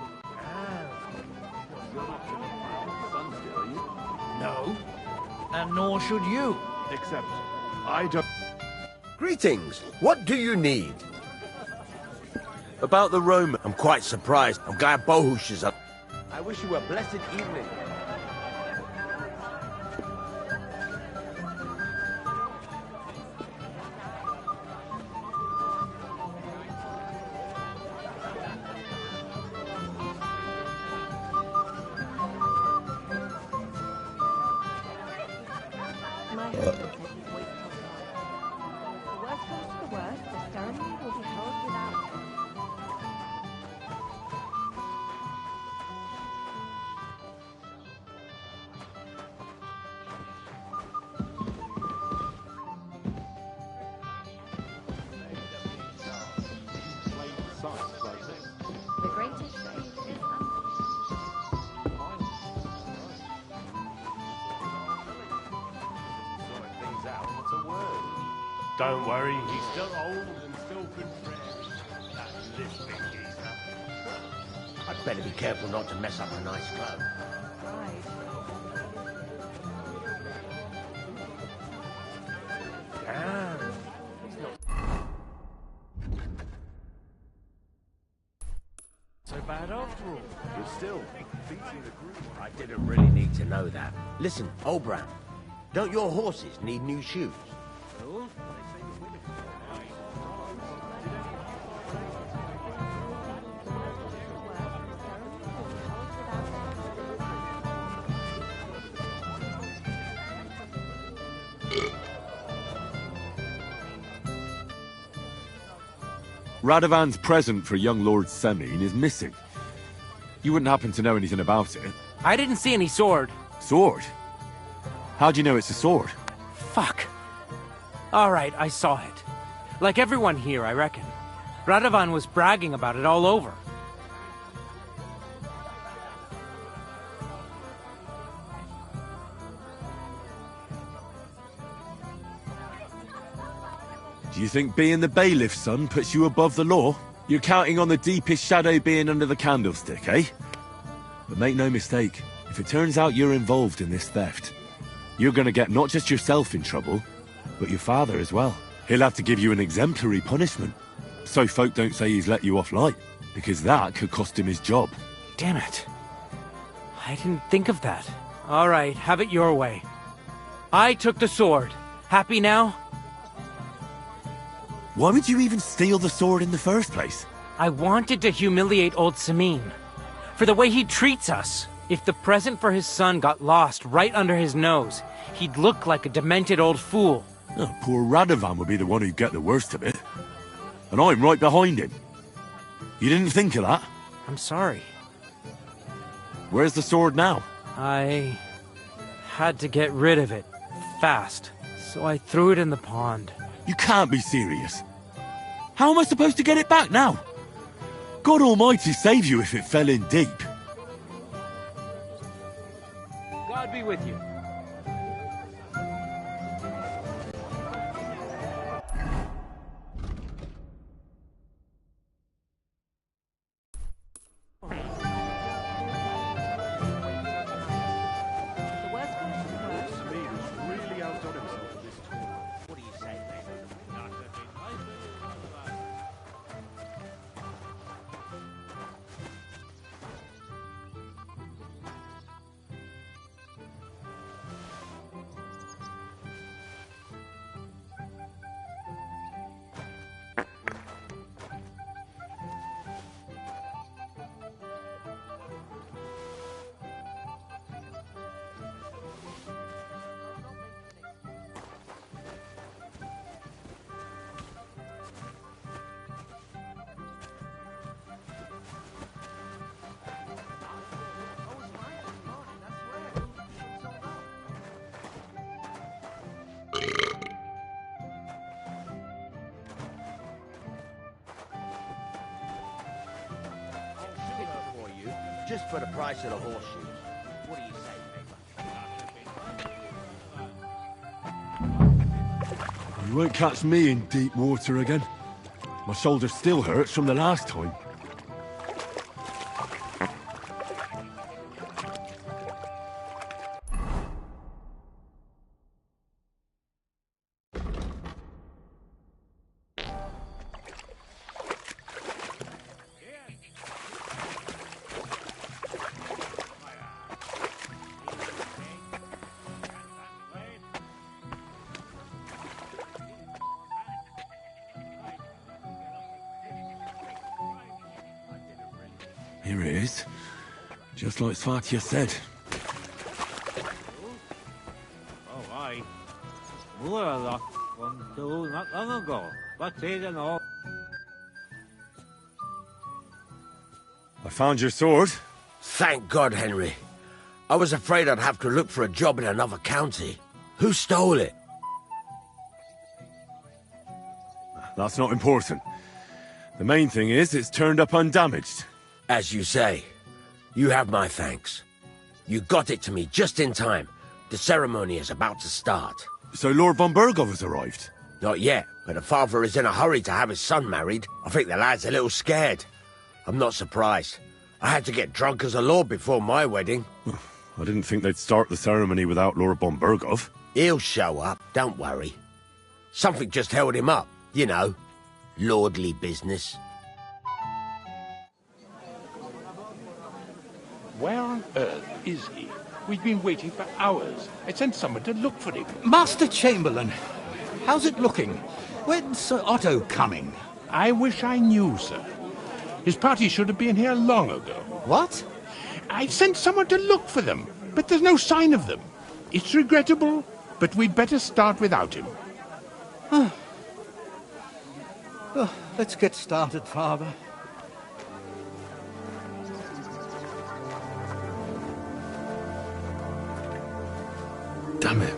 No. And nor should you. Except, I don't... Greetings. What do you need? About the Roman, I'm quite surprised. I'm glad Bohush is up. I wish you a blessed evening. My husband said he'd wait till tomorrow. If the worst comes to the worst, the ceremony will be held without him. The greatest faith is Don't worry, he's still old and still good friends. That lisping geezer. I'd better be careful not to mess up a nice club. So bad after all. But still, beating the group. I didn't really need to know that. Listen, Obram, don't your horses need new shoes? Radovan's present for young Lord Semine is missing. You wouldn't happen to know anything about it? I didn't see any sword. Sword? How do you know it's a sword? Fuck. Alright, I saw it. Like everyone here, I reckon. Radovan was bragging about it all over. Do you think being the bailiff's son puts you above the law? You're counting on the deepest shadow being under the candlestick, eh? But make no mistake, if it turns out you're involved in this theft, you're gonna get not just yourself in trouble, but your father as well. He'll have to give you an exemplary punishment, so folk don't say he's let you off light, because that could cost him his job. Damn it. I didn't think of that. Alright, have it your way. I took the sword. Happy now? Why would you even steal the sword in the first place? I wanted to humiliate old Semine. For the way he treats us. If the present for his son got lost right under his nose, he'd look like a demented old fool. Oh, poor Radovan would be the one who'd get the worst of it. And I'm right behind him. You didn't think of that? I'm sorry. Where's the sword now? I had to get rid of it. Fast. So I threw it in the pond. You can't be serious. How am I supposed to get it back now? God Almighty save you if it fell in deep. God be with you. just for the price of the horseshoes. What do you say, You won't catch me in deep water again. My shoulder still hurts from the last time. Here it is. Just like Svatya said. Oh, aye. More of that until not long ago. But taken all. I found your sword. Thank God, Henry. I was afraid I'd have to look for a job in another county. Who stole it? That's not important. The main thing is it's turned up undamaged. As you say, you have my thanks. You got it to me just in time. The ceremony is about to start. So Lord von Burgov has arrived? Not yet, but the father is in a hurry to have his son married. I think the lad's a little scared. I'm not surprised. I had to get drunk as a lord before my wedding. I didn't think they'd start the ceremony without Lord von Burgov. He'll show up, don't worry. Something just held him up, you know. Lordly business. Where on earth is he? We've been waiting for hours. I sent someone to look for him. Master Chamberlain, how's it looking? When's Sir Otto coming? I wish I knew, sir. His party should have been here long ago. What? I sent someone to look for them, but there's no sign of them. It's regrettable, but we'd better start without him. Oh, let's get started, Father. Damn it.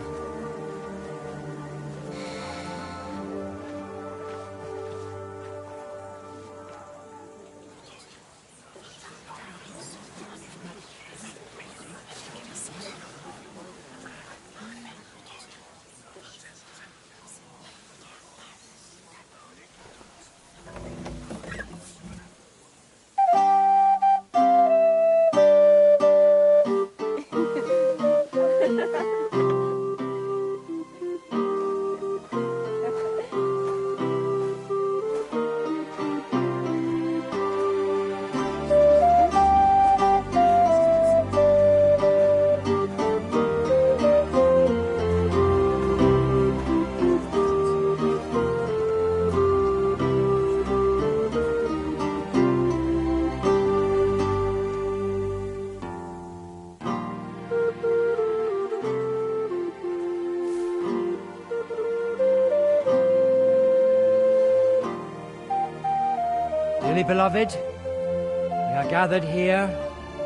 Dearly beloved, we are gathered here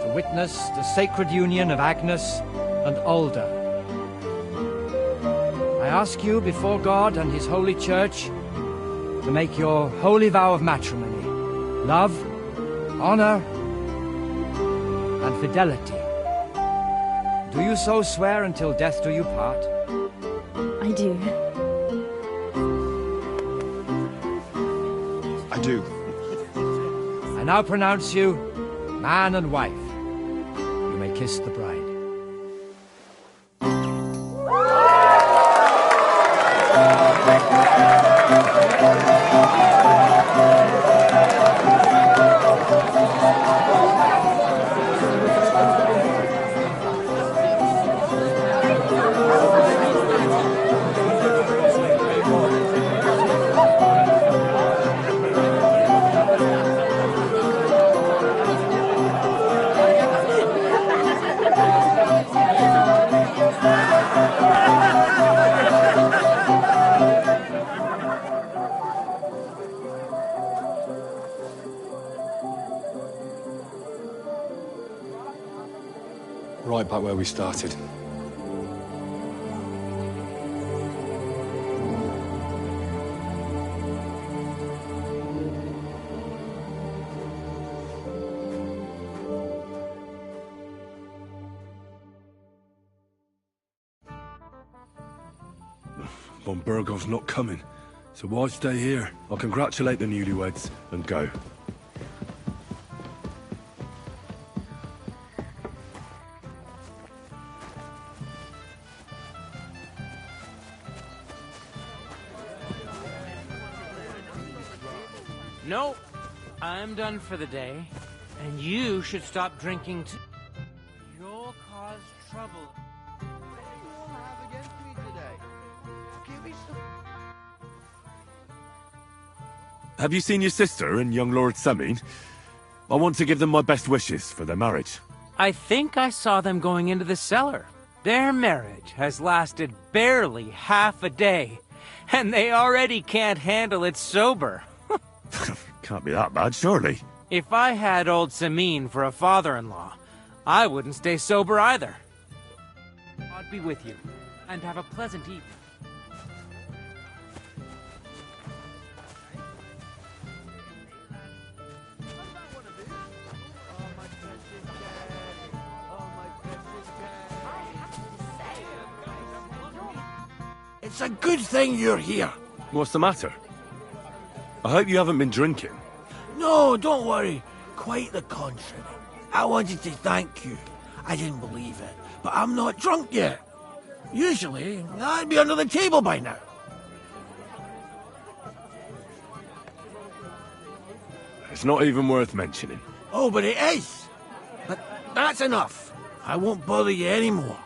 to witness the sacred union of Agnes and Alda. I ask you before God and His holy church to make your holy vow of matrimony, love, honor, and fidelity. Do you so swear until death do you part? I do. I do. I now pronounce you man and wife. You may kiss the bride. Right back where we started. Von Burgov's not coming. So why stay here? I'll congratulate the newlyweds and go. No, I'm done for the day. And you should stop drinking too. You'll cause trouble. Have you seen your sister and young Lord Semin? I want to give them my best wishes for their marriage. I think I saw them going into the cellar. Their marriage has lasted barely half a day, and they already can't handle it sober. Can't be that bad, surely. If I had old Semin for a father-in-law, I wouldn't stay sober either. I'd be with you, and have a pleasant evening. It's a good thing you're here. What's the matter? I hope you haven't been drinking. No, don't worry. Quite the contrary. I wanted to thank you. I didn't believe it, but I'm not drunk yet. Usually, I'd be under the table by now. It's not even worth mentioning. Oh, but it is. But that's enough. I won't bother you anymore.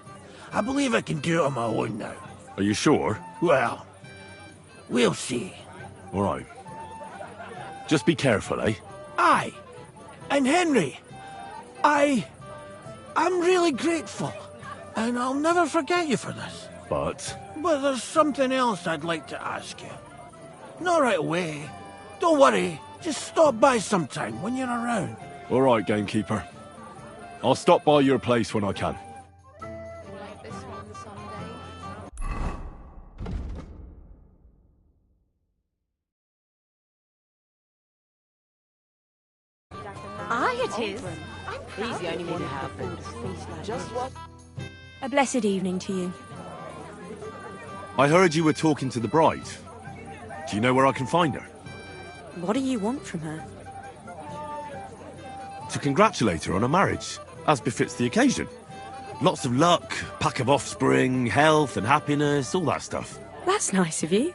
I believe I can do it on my own now. Are you sure? Well, we'll see. All right. Just be careful, eh? Aye. And Henry, I'm really grateful. And I'll never forget you for this. But there's something else I'd like to ask you. Not right away. Don't worry. Just stop by sometime when you're around. all right, gamekeeper. I'll stop by your place when I can. Aye, it is. He's the only one who happens. Just what? A blessed evening to you. I heard you were talking to the bride. Do you know where I can find her? What do you want from her? To congratulate her on her marriage, as befits the occasion. Lots of luck, pack of offspring, health and happiness, all that stuff. That's nice of you.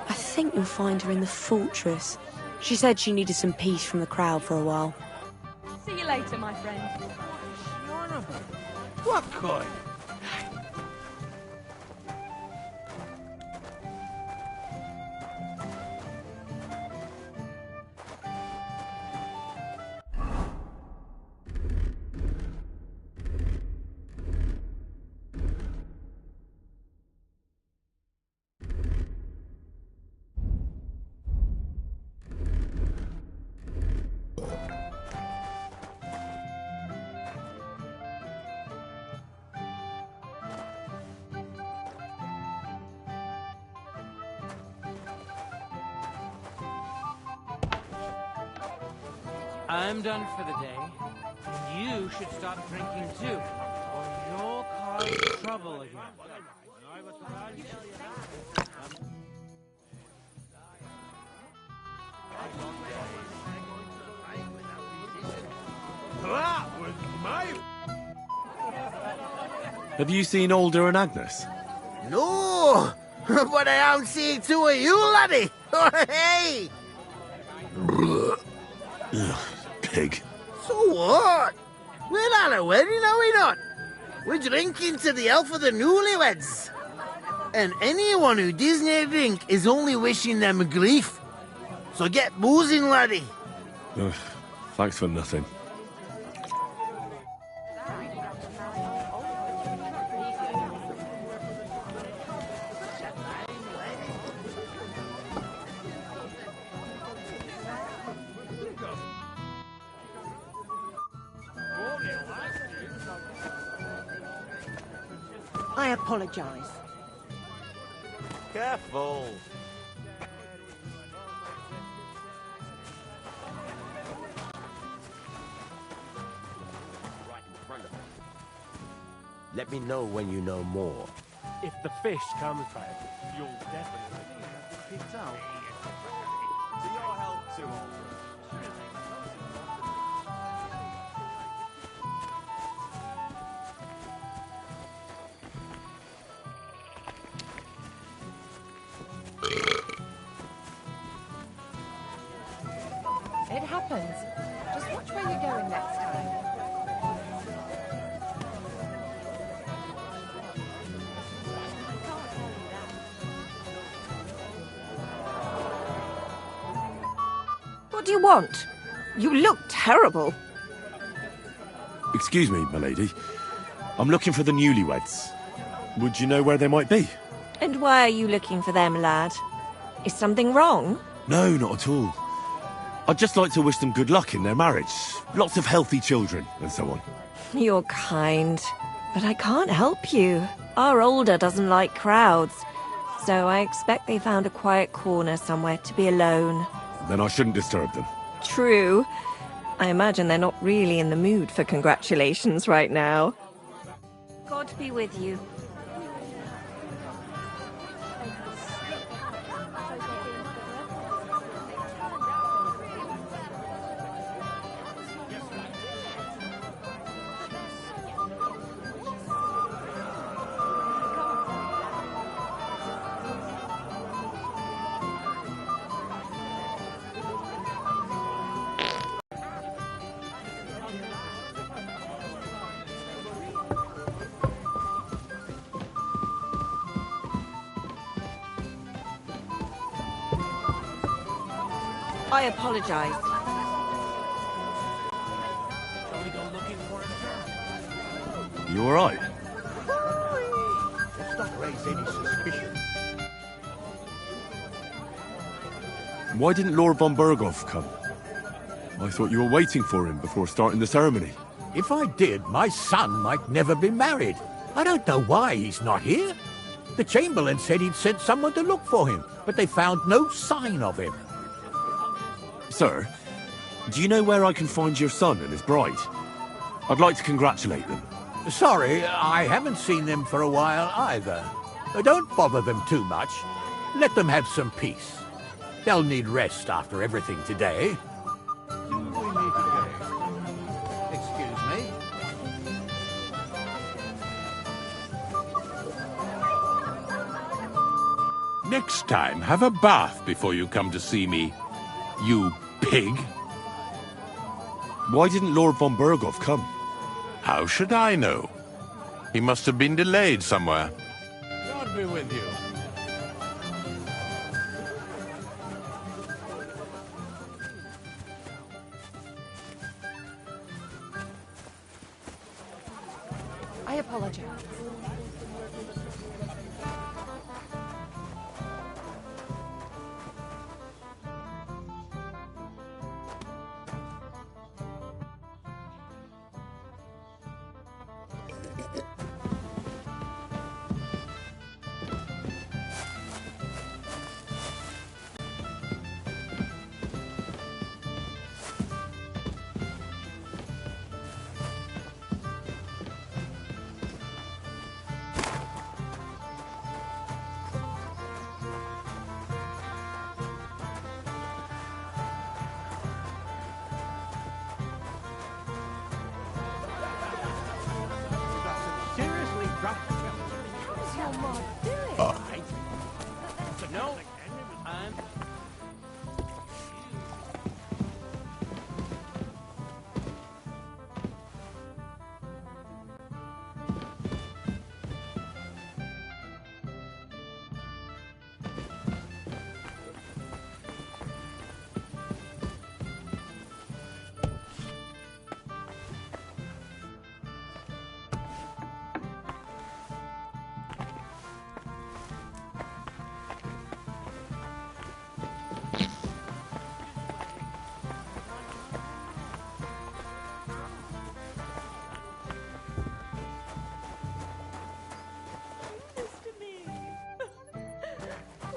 I think you'll find her in the fortress. She said she needed some peace from the crowd for a while. See you later, my friend. What coin? I'm done for the day. You should stop drinking too, or you'll cause trouble again. Have you seen Alder and Agnes? No, but I am seeing two of you, laddie. Hey! Ugh, pig. So what? We're at a wedding, are we not? We're drinking to the health of the newlyweds. And anyone who doesn't drink is only wishing them grief. So get boozing, laddie. Ugh, thanks for nothing. I apologize. Careful. Right in front of us. Let me know when you know more. If the fish comes back, you'll definitely be picked out. To your help too, Aldrin. It happens. Just watch where you're going next time. What do you want? You look terrible. Excuse me, my lady. I'm looking for the newlyweds. Would you know where they might be? And why are you looking for them, lad? Is something wrong? No, not at all. I'd just like to wish them good luck in their marriage. Lots of healthy children, and so on. You're kind, but I can't help you. Our older doesn't like crowds, so I expect they found a quiet corner somewhere to be alone. Then I shouldn't disturb them. True. I imagine they're not really in the mood for congratulations right now. God be with you. I apologize. You alright? Let's not raise any suspicion. Why didn't Lord von Berghoff come? I thought you were waiting for him before starting the ceremony. If I did, my son might never be married. I don't know why he's not here. The Chamberlain said he'd sent someone to look for him, but they found no sign of him. Sir, do you know where I can find your son and his bride? I'd like to congratulate them. Sorry, I haven't seen them for a while either. Don't bother them too much. Let them have some peace. They'll need rest after everything today. Do we need to go? Excuse me? Next time, have a bath before you come to see me, you pig. Why didn't Lord von Berghoff come? How should I know? He must have been delayed somewhere. God be with you. I apologize. No, I'm...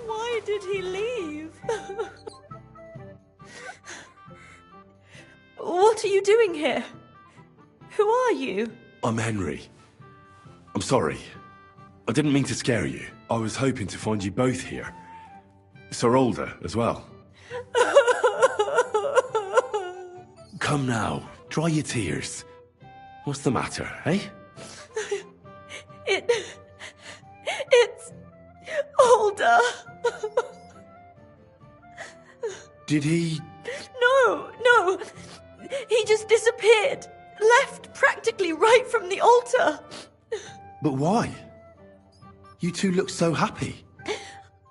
Why did he leave? What are you doing here? Who are you? I'm Henry. I'm sorry. I didn't mean to scare you. I was hoping to find you both here. Sir Alder as well. Come now, dry your tears. What's the matter, eh? It's Alder. Did he... No. He just disappeared. Left practically right from the altar. But why? You two look so happy.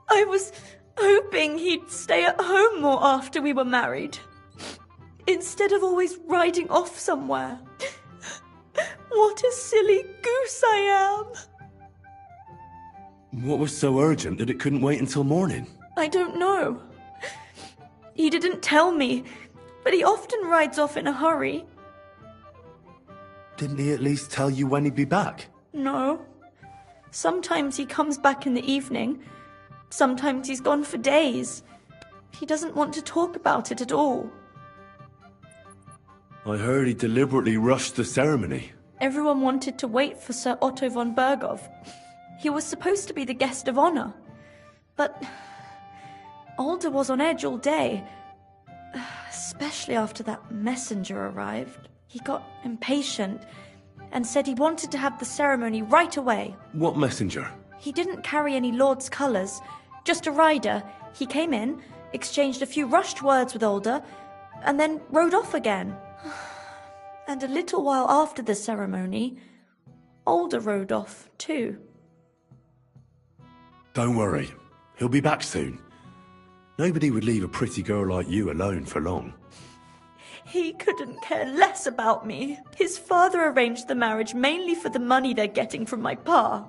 I was hoping he'd stay at home more after we were married. Instead of always riding off somewhere. What a silly goose I am. What was so urgent that it couldn't wait until morning? I don't know. He didn't tell me, but he often rides off in a hurry. Didn't he at least tell you when he'd be back? No. Sometimes he comes back in the evening. Sometimes he's gone for days. He doesn't want to talk about it at all. I heard he deliberately rushed the ceremony. Everyone wanted to wait for Sir Otto von Berghoff. He was supposed to be the guest of honor. But Alder was on edge all day. Especially after that messenger arrived. He got impatient and said he wanted to have the ceremony right away. What messenger? He didn't carry any lord's colours, just a rider. He came in, exchanged a few rushed words with Alder, and then rode off again. And a little while after the ceremony, Alder rode off too. Don't worry, he'll be back soon. Nobody would leave a pretty girl like you alone for long. He couldn't care less about me. His father arranged the marriage mainly for the money they're getting from my pa.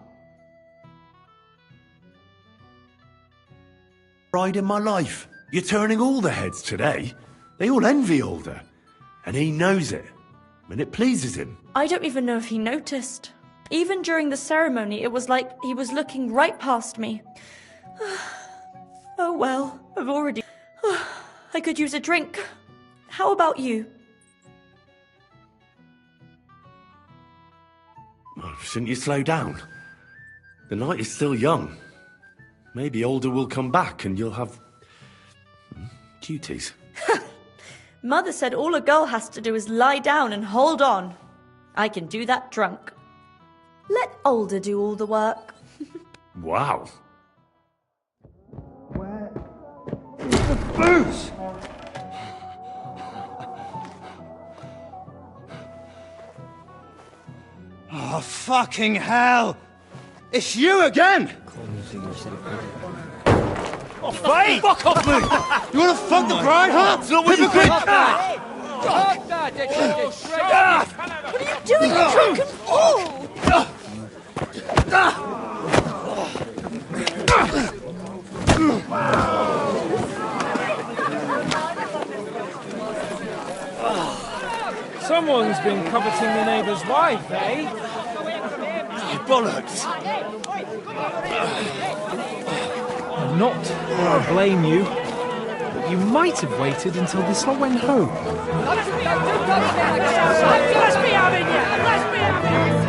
Pride in my life. You're turning all the heads today. They all envy Alder. And he knows it. And it pleases him. I don't even know if he noticed. Even during the ceremony, it was like he was looking right past me. Oh well, I've already... I could use a drink. How about you? Oh, shouldn't you slow down? The night is still young. Maybe Alder will come back and you'll have... duties. Mother said all a girl has to do is lie down and hold on. I can do that drunk. Let Alder do all the work. Wow. Where is the booze? Oh, fucking hell! It's you again! Oh, Faye! Fuck off, Luke! You wanna fuck the bride, huh? It's not what you think! What are you doing, you drunken fool? Someone's been coveting the neighbour's wife, eh? Bollocks! I'm not to blame you, but you might have waited until this all went home. Let's be having you! Let's be having you!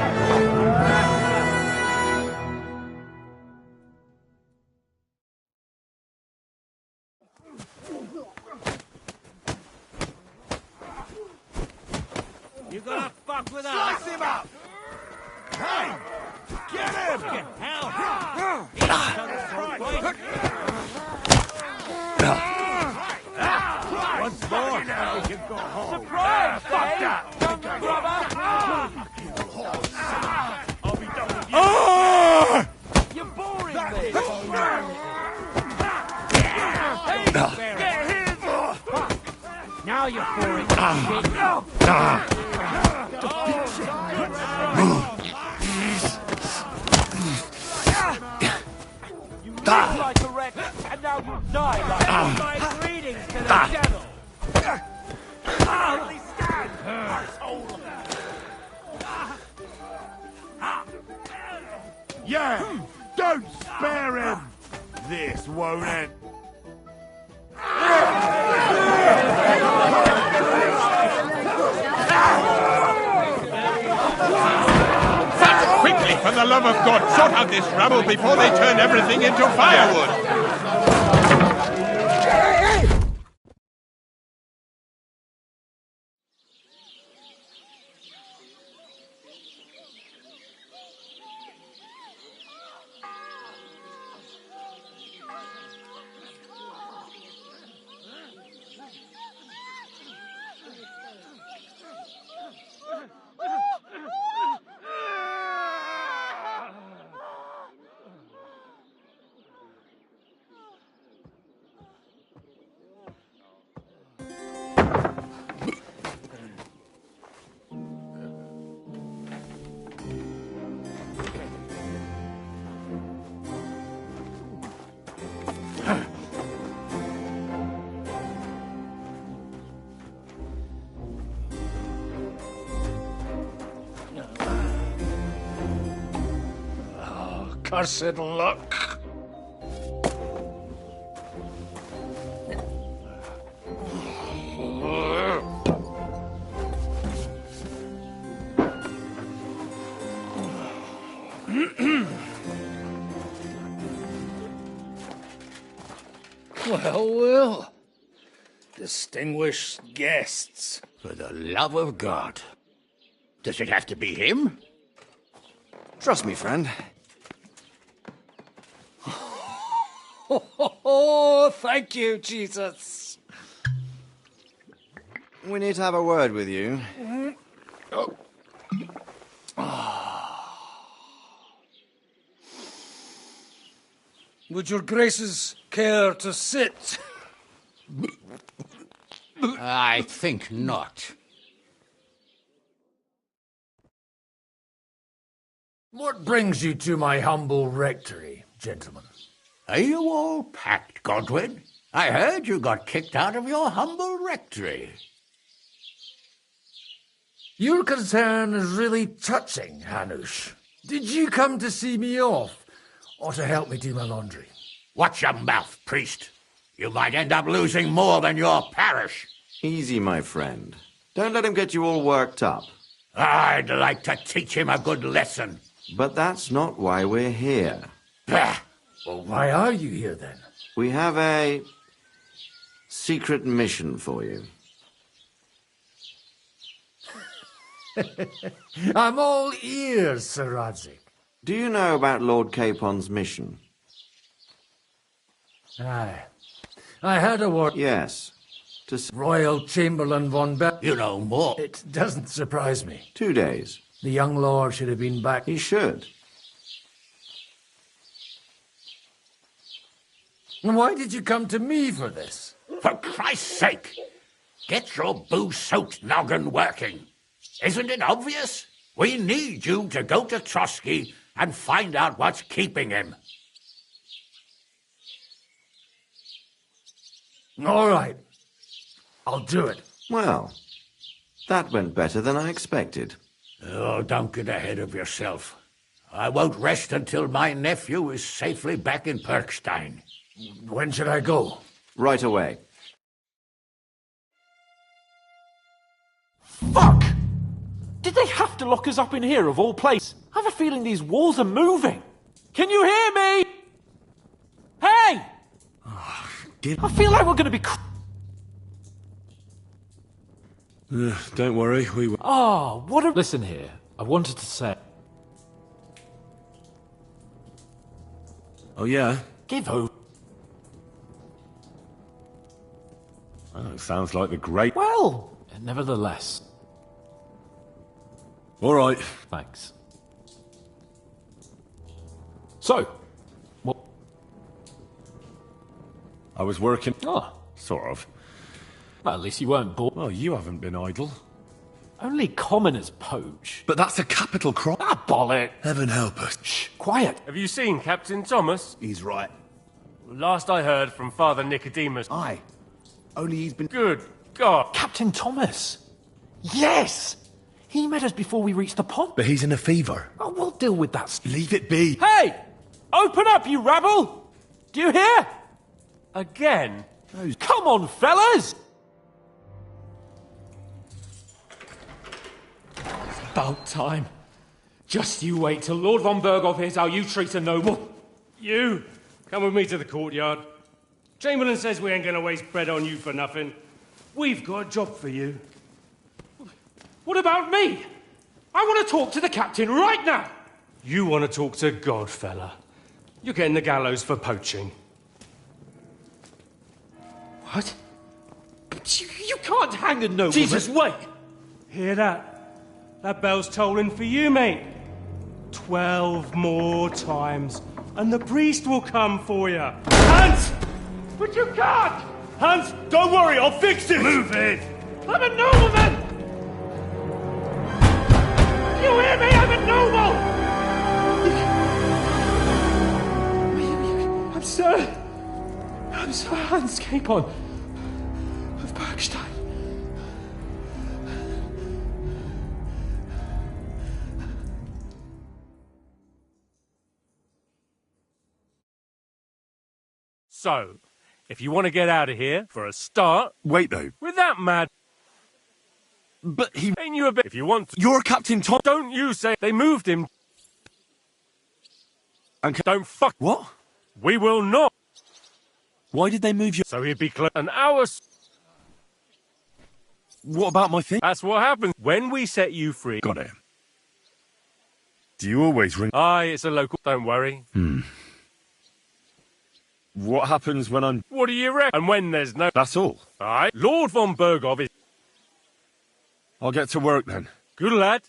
You gonna fuck with us? Slice him up! Hey! Get him! Fucking hell! Once more, you can go home. Surprise, Fuck eh? that! Young brother! I'll be done with you. You're boring me! Get him! Now you're boring, You live like a wreck, and now you die like my greetings to the devil. Really stand, asshole. Yeah! Don't spare him! This won't end. Quickly from the the love of God, sort out this rabble before they turn everything into firewood! Cursed luck. Well, well. Distinguished guests. For the love of God. Does it have to be him? Trust me, friend. Oh, thank you, Jesus. We need to have a word with you. Would your graces care to sit? I think not. What brings you to my humble rectory, gentlemen? Are you all packed, Godwin? I heard you got kicked out of your humble rectory. Your concern is really touching, Hanush. Did you come to see me off, or to help me do my laundry? Watch your mouth, priest. You might end up losing more than your parish. Easy, my friend. Don't let him get you all worked up. I'd like to teach him a good lesson. But that's not why we're here. Bah! Well, why are you here, then? We have a secret mission for you. I'm all ears, Sir Radzik. Do you know about Lord Capon's mission? Aye. I heard a word. Yes. To Royal Chamberlain von Ber... You know more. It doesn't surprise me. 2 days. The young lord should have been back. He should. And why did you come to me for this? For Christ's sake! Get your booze-soaked noggin working. Isn't it obvious? We need you to go to Trotsky and find out what's keeping him. All right. I'll do it. Well, that went better than I expected. Oh, don't get ahead of yourself. I won't rest until my nephew is safely back in Perkstein. When should I go? Right away. Fuck! Did they have to lock us up in here, of all places? I have a feeling these walls are moving. Can you hear me? Hey! I feel like we're going to be... Don't worry, we will. Oh, what a... Listen here, I wanted to say... Oh, yeah? Give over. Oh, it sounds like the great... Well, nevertheless. All right. Thanks. So, what? I was working... Oh. Sort of. Well, at least you weren't bored. Well, you haven't been idle. Only commoners poach. But that's a capital crime. Ah, bollock! Heaven help us. Shh, quiet. Have you seen Captain Thomas? He's right. Last I heard from Father Nicodemus... Aye. Only he's been... Good God. Captain Thomas! Yes! He met us before we reached the pond. But he's in a fever. Oh, we'll deal with that. Leave it be. Hey! Open up, you rabble! Do you hear? Again? Come on, fellas! About time. Just you wait till Lord von Berghoff hears how you treat a noble. You, come with me to the courtyard. Chamberlain says we ain't gonna waste bread on you for nothing. We've got a job for you. What about me? I want to talk to the captain right now. You want to talk to God, fella. You're getting the gallows for poaching. What? But you can't hang a nobleman. Jesus, wait! Hear that? That bell's tolling for you, mate. 12 more times, and the priest will come for you. Hans! But you can't! Hans, don't worry, I'll fix it! Move it! I'm a nobleman! You hear me? I'm a noble! I'm Sir Hans Capon of Bergstein. So, if you want to get out of here, for a start... Wait, though. With that mad... But he... Ain't you a bit... If you want to... You're Captain Tom... Don't you say they moved him... And don't fuck... What? We will not... Why did they move you... So he'd be an hour... What about my thing? That's what happens when we set you free. Got it. Do you always ring... Aye, it's a local... Don't worry. What happens when I'm... What do you reckon? And when there's no... That's all. Aye. Lord von Berghoff is... I'll get to work then. Good lad.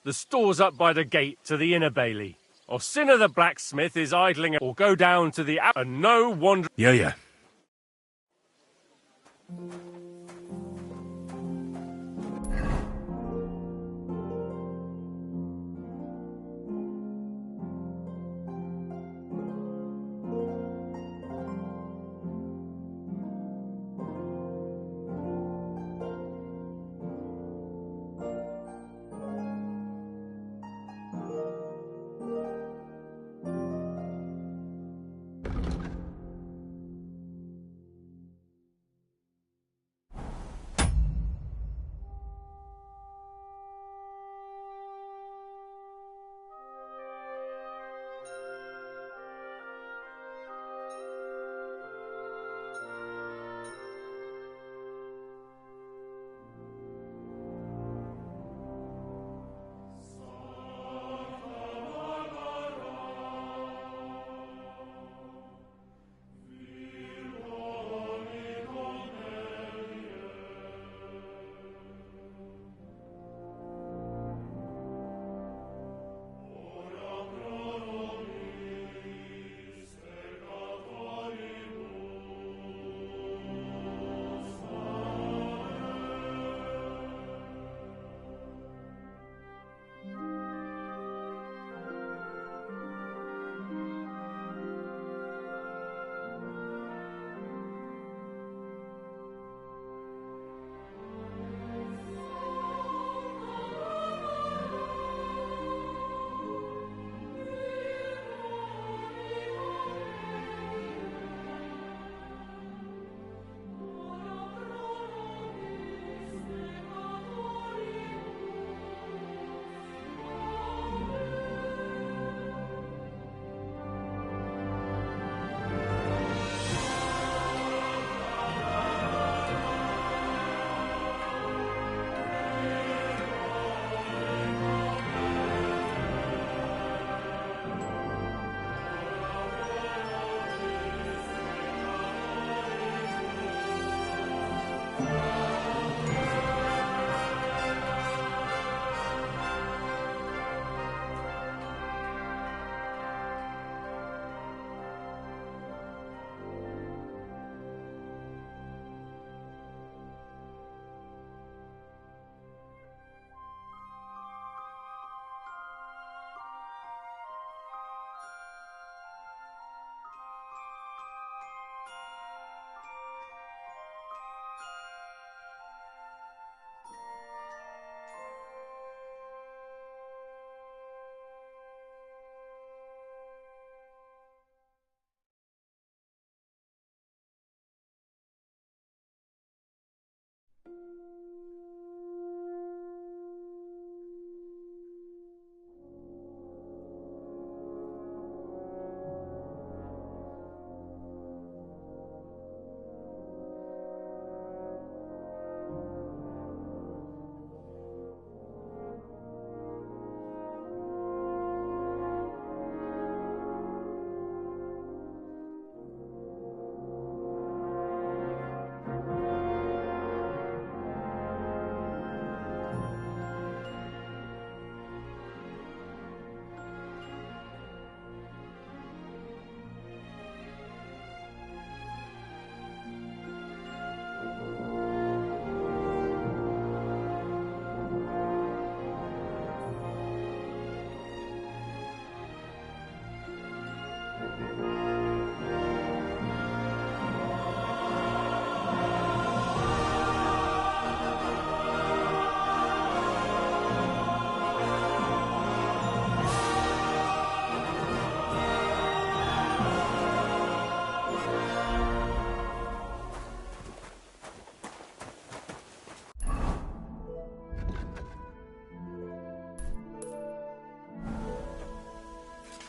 The store's up by the gate to the inner bailey. Orsina the blacksmith is idling... Or go down to the... And no wonder... Yeah.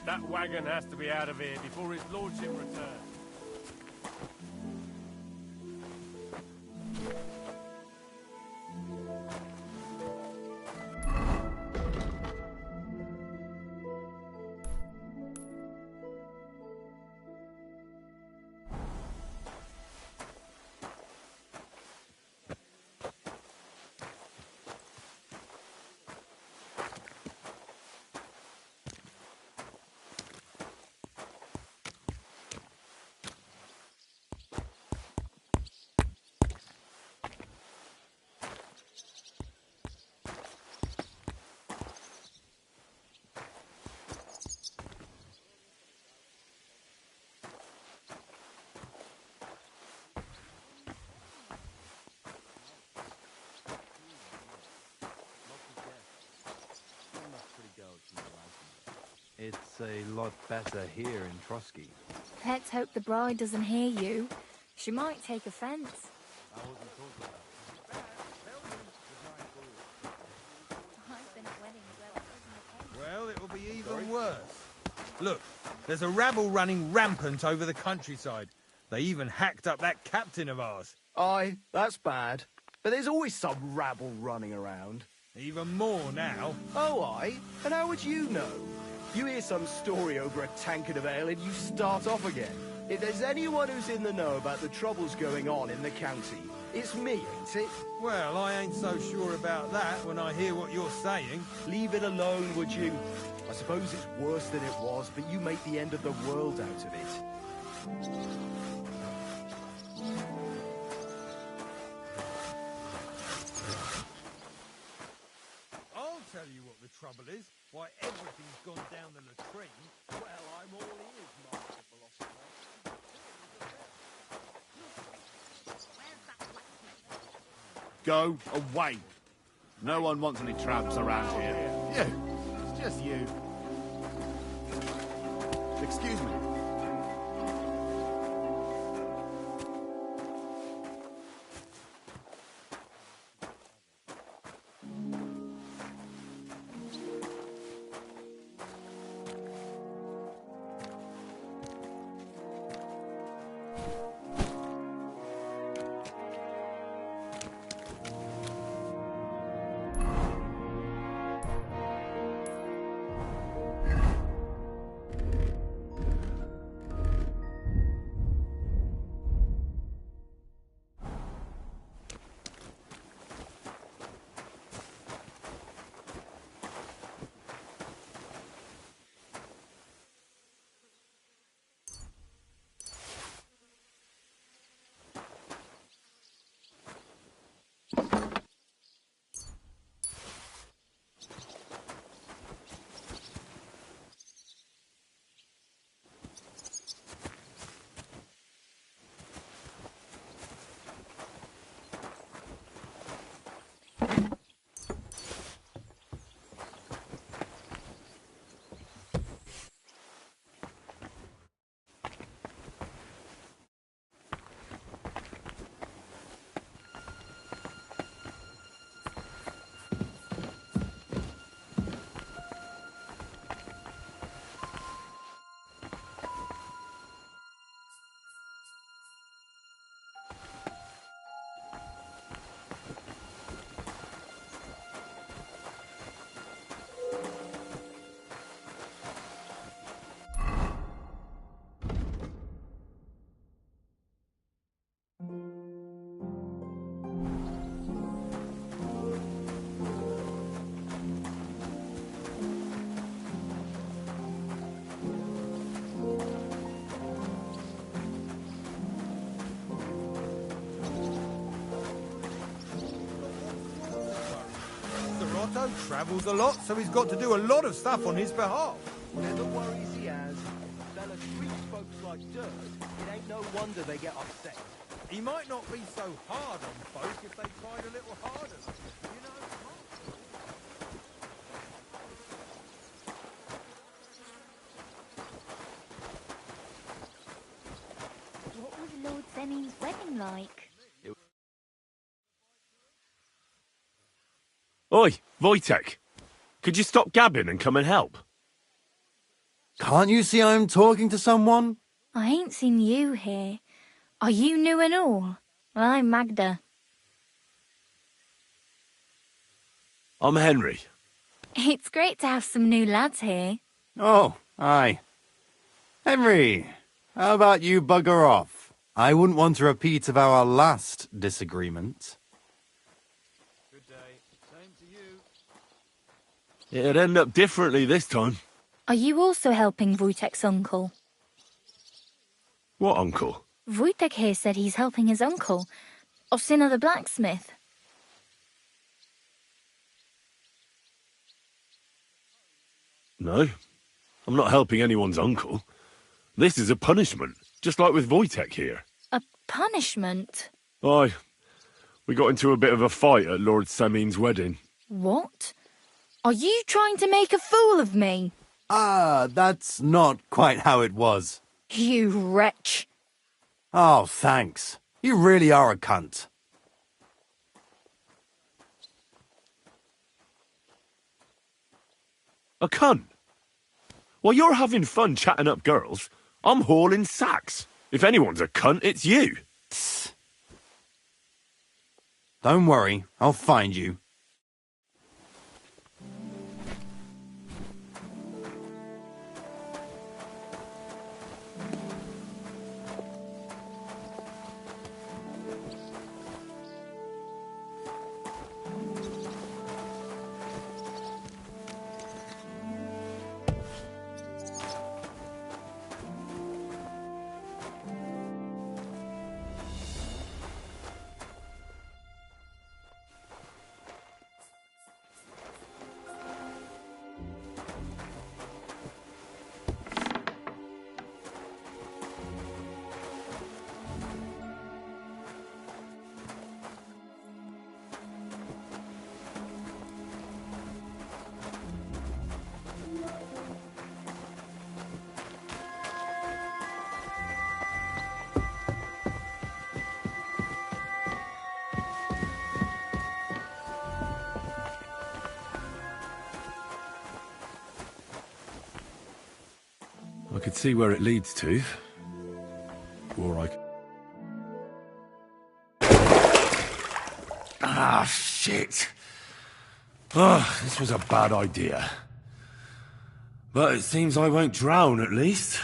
That wagon has to be out of here before his lordship returns. It's a lot better here in Trotsky. Let's hope the bride doesn't hear you. She might take offense. I wasn't talking about I've been at weddings where that wasn't the case. Well, it'll be even worse. Look, there's a rabble running rampant over the countryside. They even hacked up that captain of ours. Aye, that's bad. But there's always some rabble running around. Even more now. Oh, aye? And how would you know? You hear some story over a tankard of ale and you start off again. If there's anyone who's in the know about the troubles going on in the county, it's me, ain't it? Well, I ain't so sure about that when I hear what you're saying. Leave it alone, would you? I suppose it's worse than it was, but you make the end of the world out of it. I'll tell you what the trouble is. Why everything's gone down the latrine. Well, I'm all ears, Master Philosopher. Go away. No one wants any tramps around here. You. It's just you. Excuse me. Otto travels a lot, so he's got to do a lot of stuff on his behalf. Whatever worries he has, fella treats folks like dirt, it ain't no wonder they get upset. He might not be so hard on folk if they tried a little harder. You know, What was Lord Senin's wedding like? Oi, Wojtek. Could you stop gabbing and come and help? Can't you see I'm talking to someone? I ain't seen you here. Are you new and all? Well, I'm Magda. I'm Henry. It's great to have some new lads here. Oh, aye. Henry, how about you bugger off? I wouldn't want a repeat of our last disagreement. Good day. Same to you. It'd end up differently this time. Are you also helping Wojtek's uncle? What uncle? Wojtek here said he's helping his uncle, Osina the blacksmith. No, I'm not helping anyone's uncle. This is a punishment, just like with Wojtek here. A punishment? Aye. We got into a bit of a fight at Lord Samin's wedding. What? Are you trying to make a fool of me? Ah, that's not quite how it was. You wretch. Oh, thanks. You really are a cunt. A cunt? While you're having fun chatting up girls, I'm hauling sacks. If anyone's a cunt, it's you. Don't worry, I'll find you. I could see where it leads to. Or I... Ah, shit. Oh, this was a bad idea. But it seems I won't drown, at least.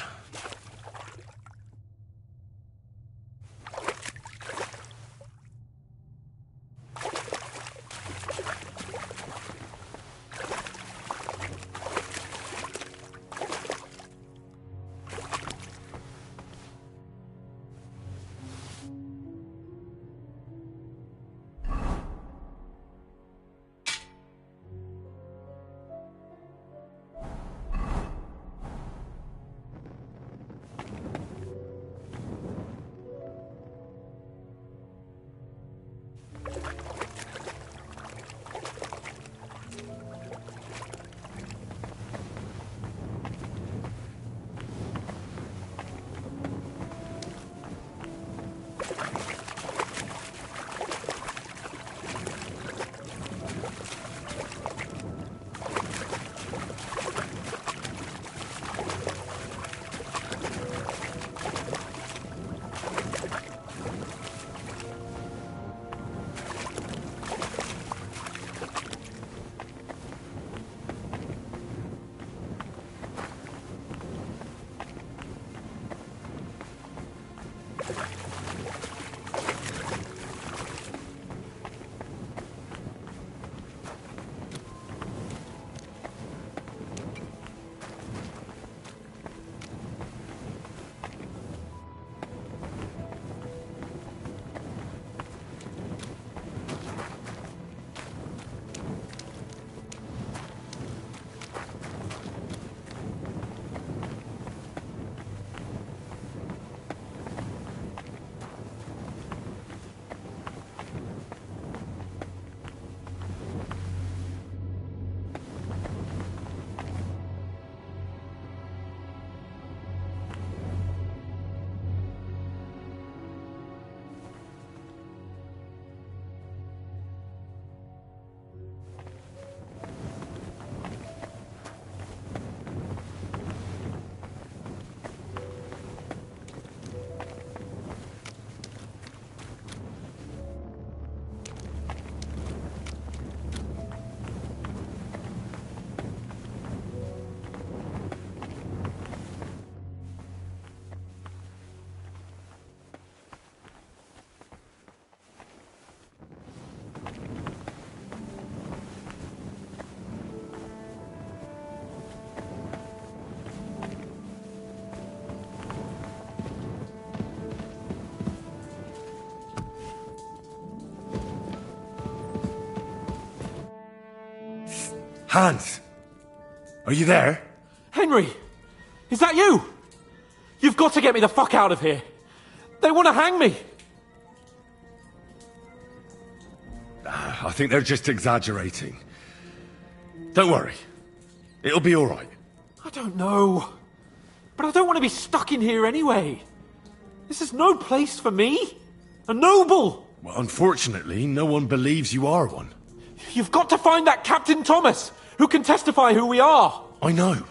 Hans! Are you there? Henry! Is that you? You've got to get me the fuck out of here. They want to hang me. I think they're just exaggerating. Don't worry. It'll be all right. I don't know. But I don't want to be stuck in here anyway. This is no place for me. A noble. Well, unfortunately, no one believes you are one. You've got to find that Captain Thomas, who can testify who we are. I know.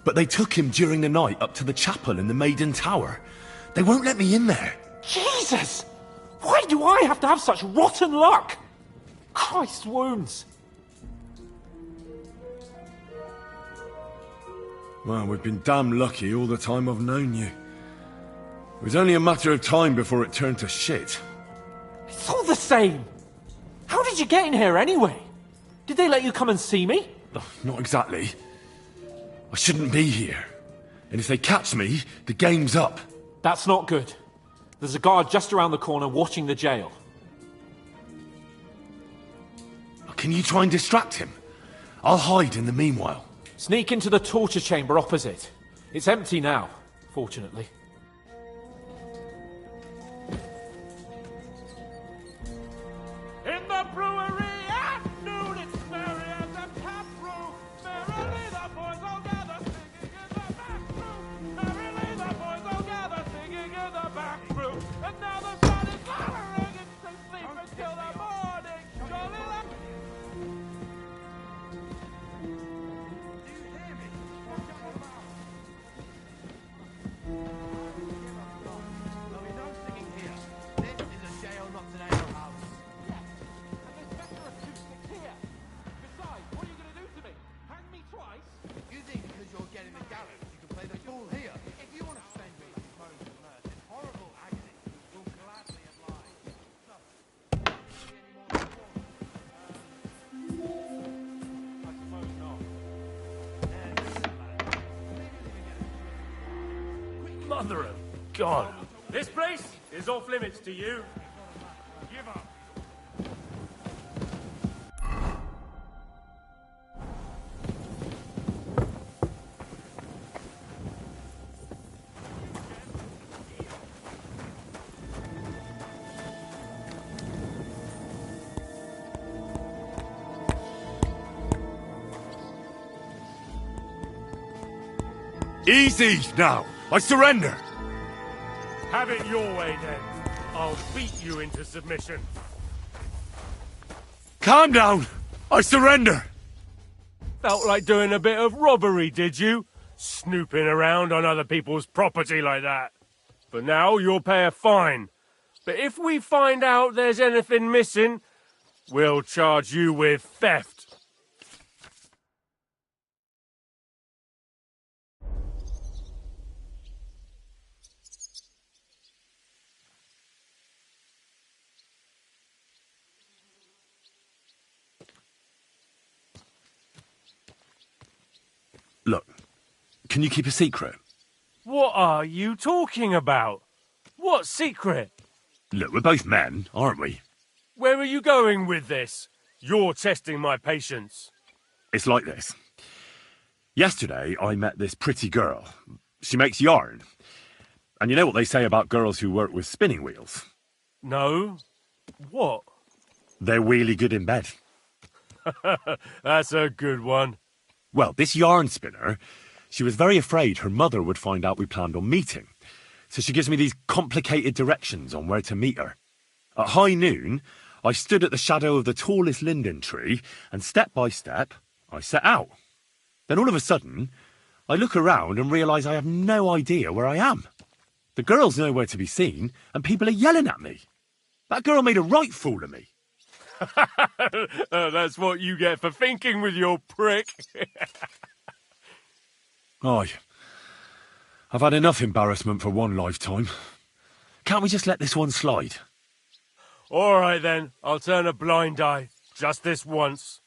But they took him during the night up to the chapel in the Maiden Tower. They won't let me in there. Jesus! Why do I have to have such rotten luck? Christ's wounds. Well, we've been damn lucky all the time I've known you. It was only a matter of time before it turned to shit. It's all the same. How did you get in here anyway? Did they let you come and see me? Not exactly. I shouldn't be here. And if they catch me, the game's up. That's not good. There's a guard just around the corner watching the jail. Can you try and distract him? I'll hide in the meanwhile. Sneak into the torture chamber opposite. It's empty now, fortunately. In the brewery at noon, it's merry as a tap room. Merrily the boys all gather, singing in the back room. Merrily the boys all gather, singing in the back room. And now the sun is lowering, it's to sleep until the morning. Jolly Mother of God. This place is off limits to you. Give up. Easy now! I surrender! Have it your way, then. I'll beat you into submission. Calm down! I surrender! Felt like doing a bit of robbery, did you? Snooping around on other people's property like that. But now you'll pay a fine. But if we find out there's anything missing, we'll charge you with theft. Look, can you keep a secret? What are you talking about? What secret? Look, we're both men, aren't we? Where are you going with this? You're testing my patience. It's like this. Yesterday, I met this pretty girl. She makes yarn. And you know what they say about girls who work with spinning wheels? No. What? They're really good in bed. That's a good one. Well, this yarn spinner, she was very afraid her mother would find out we planned on meeting. So she gives me these complicated directions on where to meet her. At high noon, I stood at the shadow of the tallest linden tree, and step by step, I set out. Then all of a sudden, I look around and realise I have no idea where I am. The girl's nowhere to be seen, and people are yelling at me. That girl made a right fool of me. That's what you get for thinking with your prick. Aye. I've had enough embarrassment for one lifetime. Can't we just let this one slide? All right, then. I'll turn a blind eye. Just this once.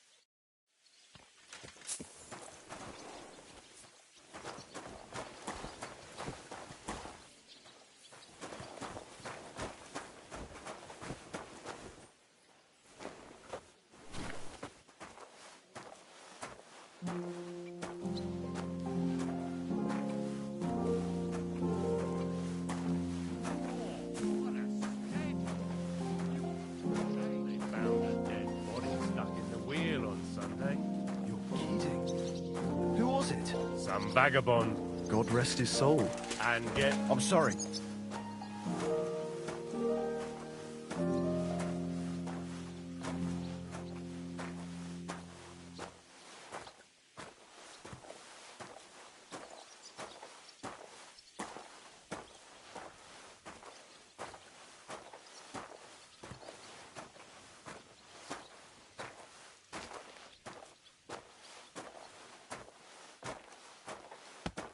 They found a dead body stuck in the wheel on Sunday. You're kidding. Who was it? Some vagabond. God rest his soul. And get... I'm sorry.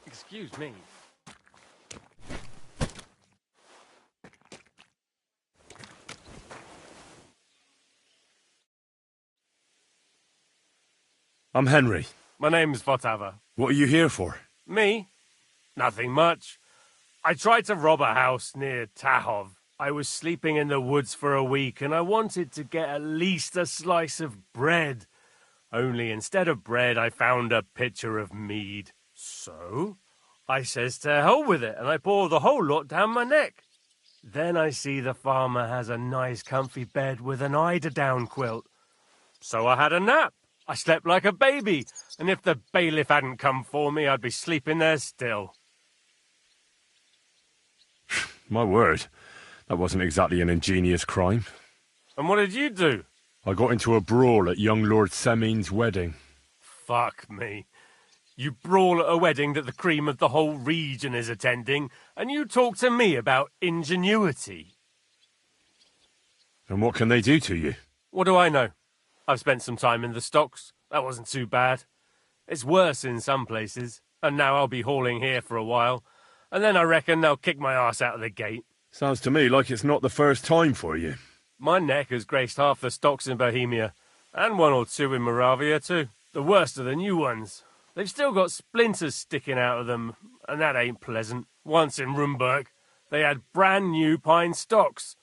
Excuse me. I'm Henry. My name's Votava. What are you here for? Me? Nothing much. I tried to rob a house near Tahov. I was sleeping in the woods for a week and I wanted to get at least a slice of bread. Only instead of bread, I found a pitcher of mead. So, I says to hell with it and I pour the whole lot down my neck. Then I see the farmer has a nice comfy bed with an eider-down quilt. So I had a nap. I slept like a baby, and if the bailiff hadn't come for me, I'd be sleeping there still. My word, that wasn't exactly an ingenious crime. And what did you do? I got into a brawl at young Lord Semin's wedding. Fuck me. You brawl at a wedding that the cream of the whole region is attending, and you talk to me about ingenuity. And what can they do to you? What do I know? I've spent some time in the stocks. That wasn't too bad. It's worse in some places, and now I'll be hauling here for a while, and then I reckon they'll kick my arse out of the gate. Sounds to me like it's not the first time for you. My neck has graced half the stocks in Bohemia, and one or two in Moravia too. The worst are the new ones. They've still got splinters sticking out of them, and that ain't pleasant. Once in Rumburg, they had brand new pine stocks.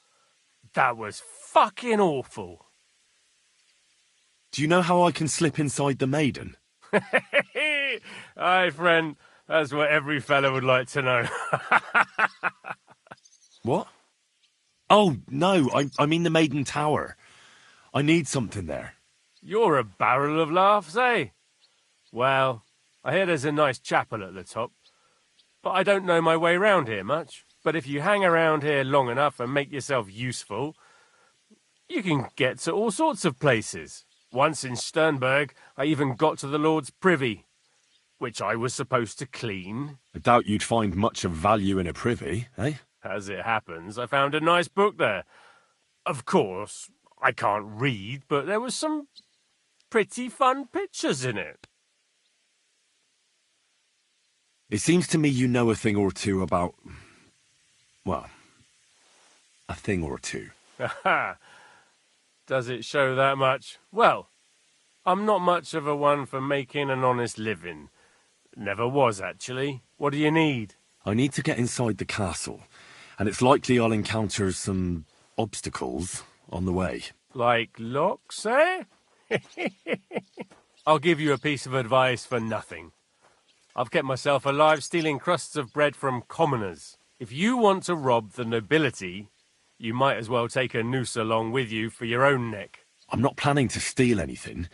That was fucking awful. Do you know how I can slip inside the Maiden? Aye, friend, that's what every fellow would like to know. What? Oh, no, I mean the Maiden Tower. I need something there. You're a barrel of laughs, eh? Well, I hear there's a nice chapel at the top, but I don't know my way round here much. But if you hang around here long enough and make yourself useful, you can get to all sorts of places. Once in Sternberg, I even got to the Lord's privy, which I was supposed to clean. I doubt you'd find much of value in a privy, eh? As it happens, I found a nice book there. Of course, I can't read, but there was some pretty fun pictures in it. It seems to me you know a thing or two about... well, a thing or two. Aha! Does it show that much? Well, I'm not much of a one for making an honest living. Never was, actually. What do you need? I need to get inside the castle, and it's likely I'll encounter some obstacles on the way. Like locks, eh? I'll give you a piece of advice for nothing. I've kept myself alive stealing crusts of bread from commoners. If you want to rob the nobility, you might as well take a noose along with you for your own neck. I'm not planning to steal anything.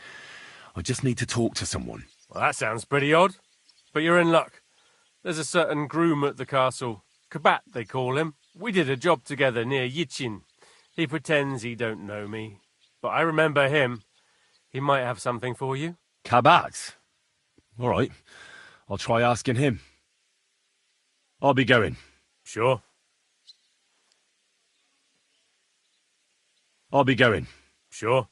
I just need to talk to someone. Well, that sounds pretty odd. But you're in luck. There's a certain groom at the castle. Kabat, they call him. We did a job together near Yichin. He pretends he don't know me. But I remember him. He might have something for you. Kabat? All right. I'll try asking him. I'll be going. Sure. I'll be going. Sure.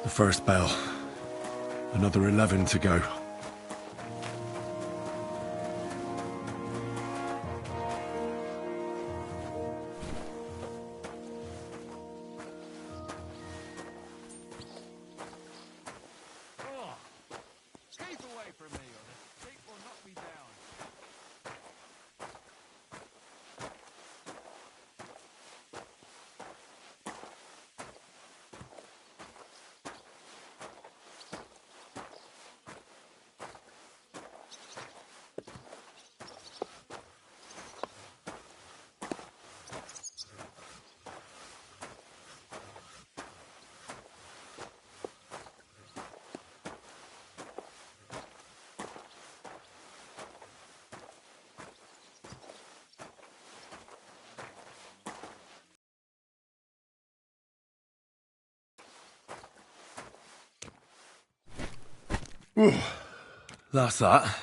The first bell. Another 11 to go. That's that.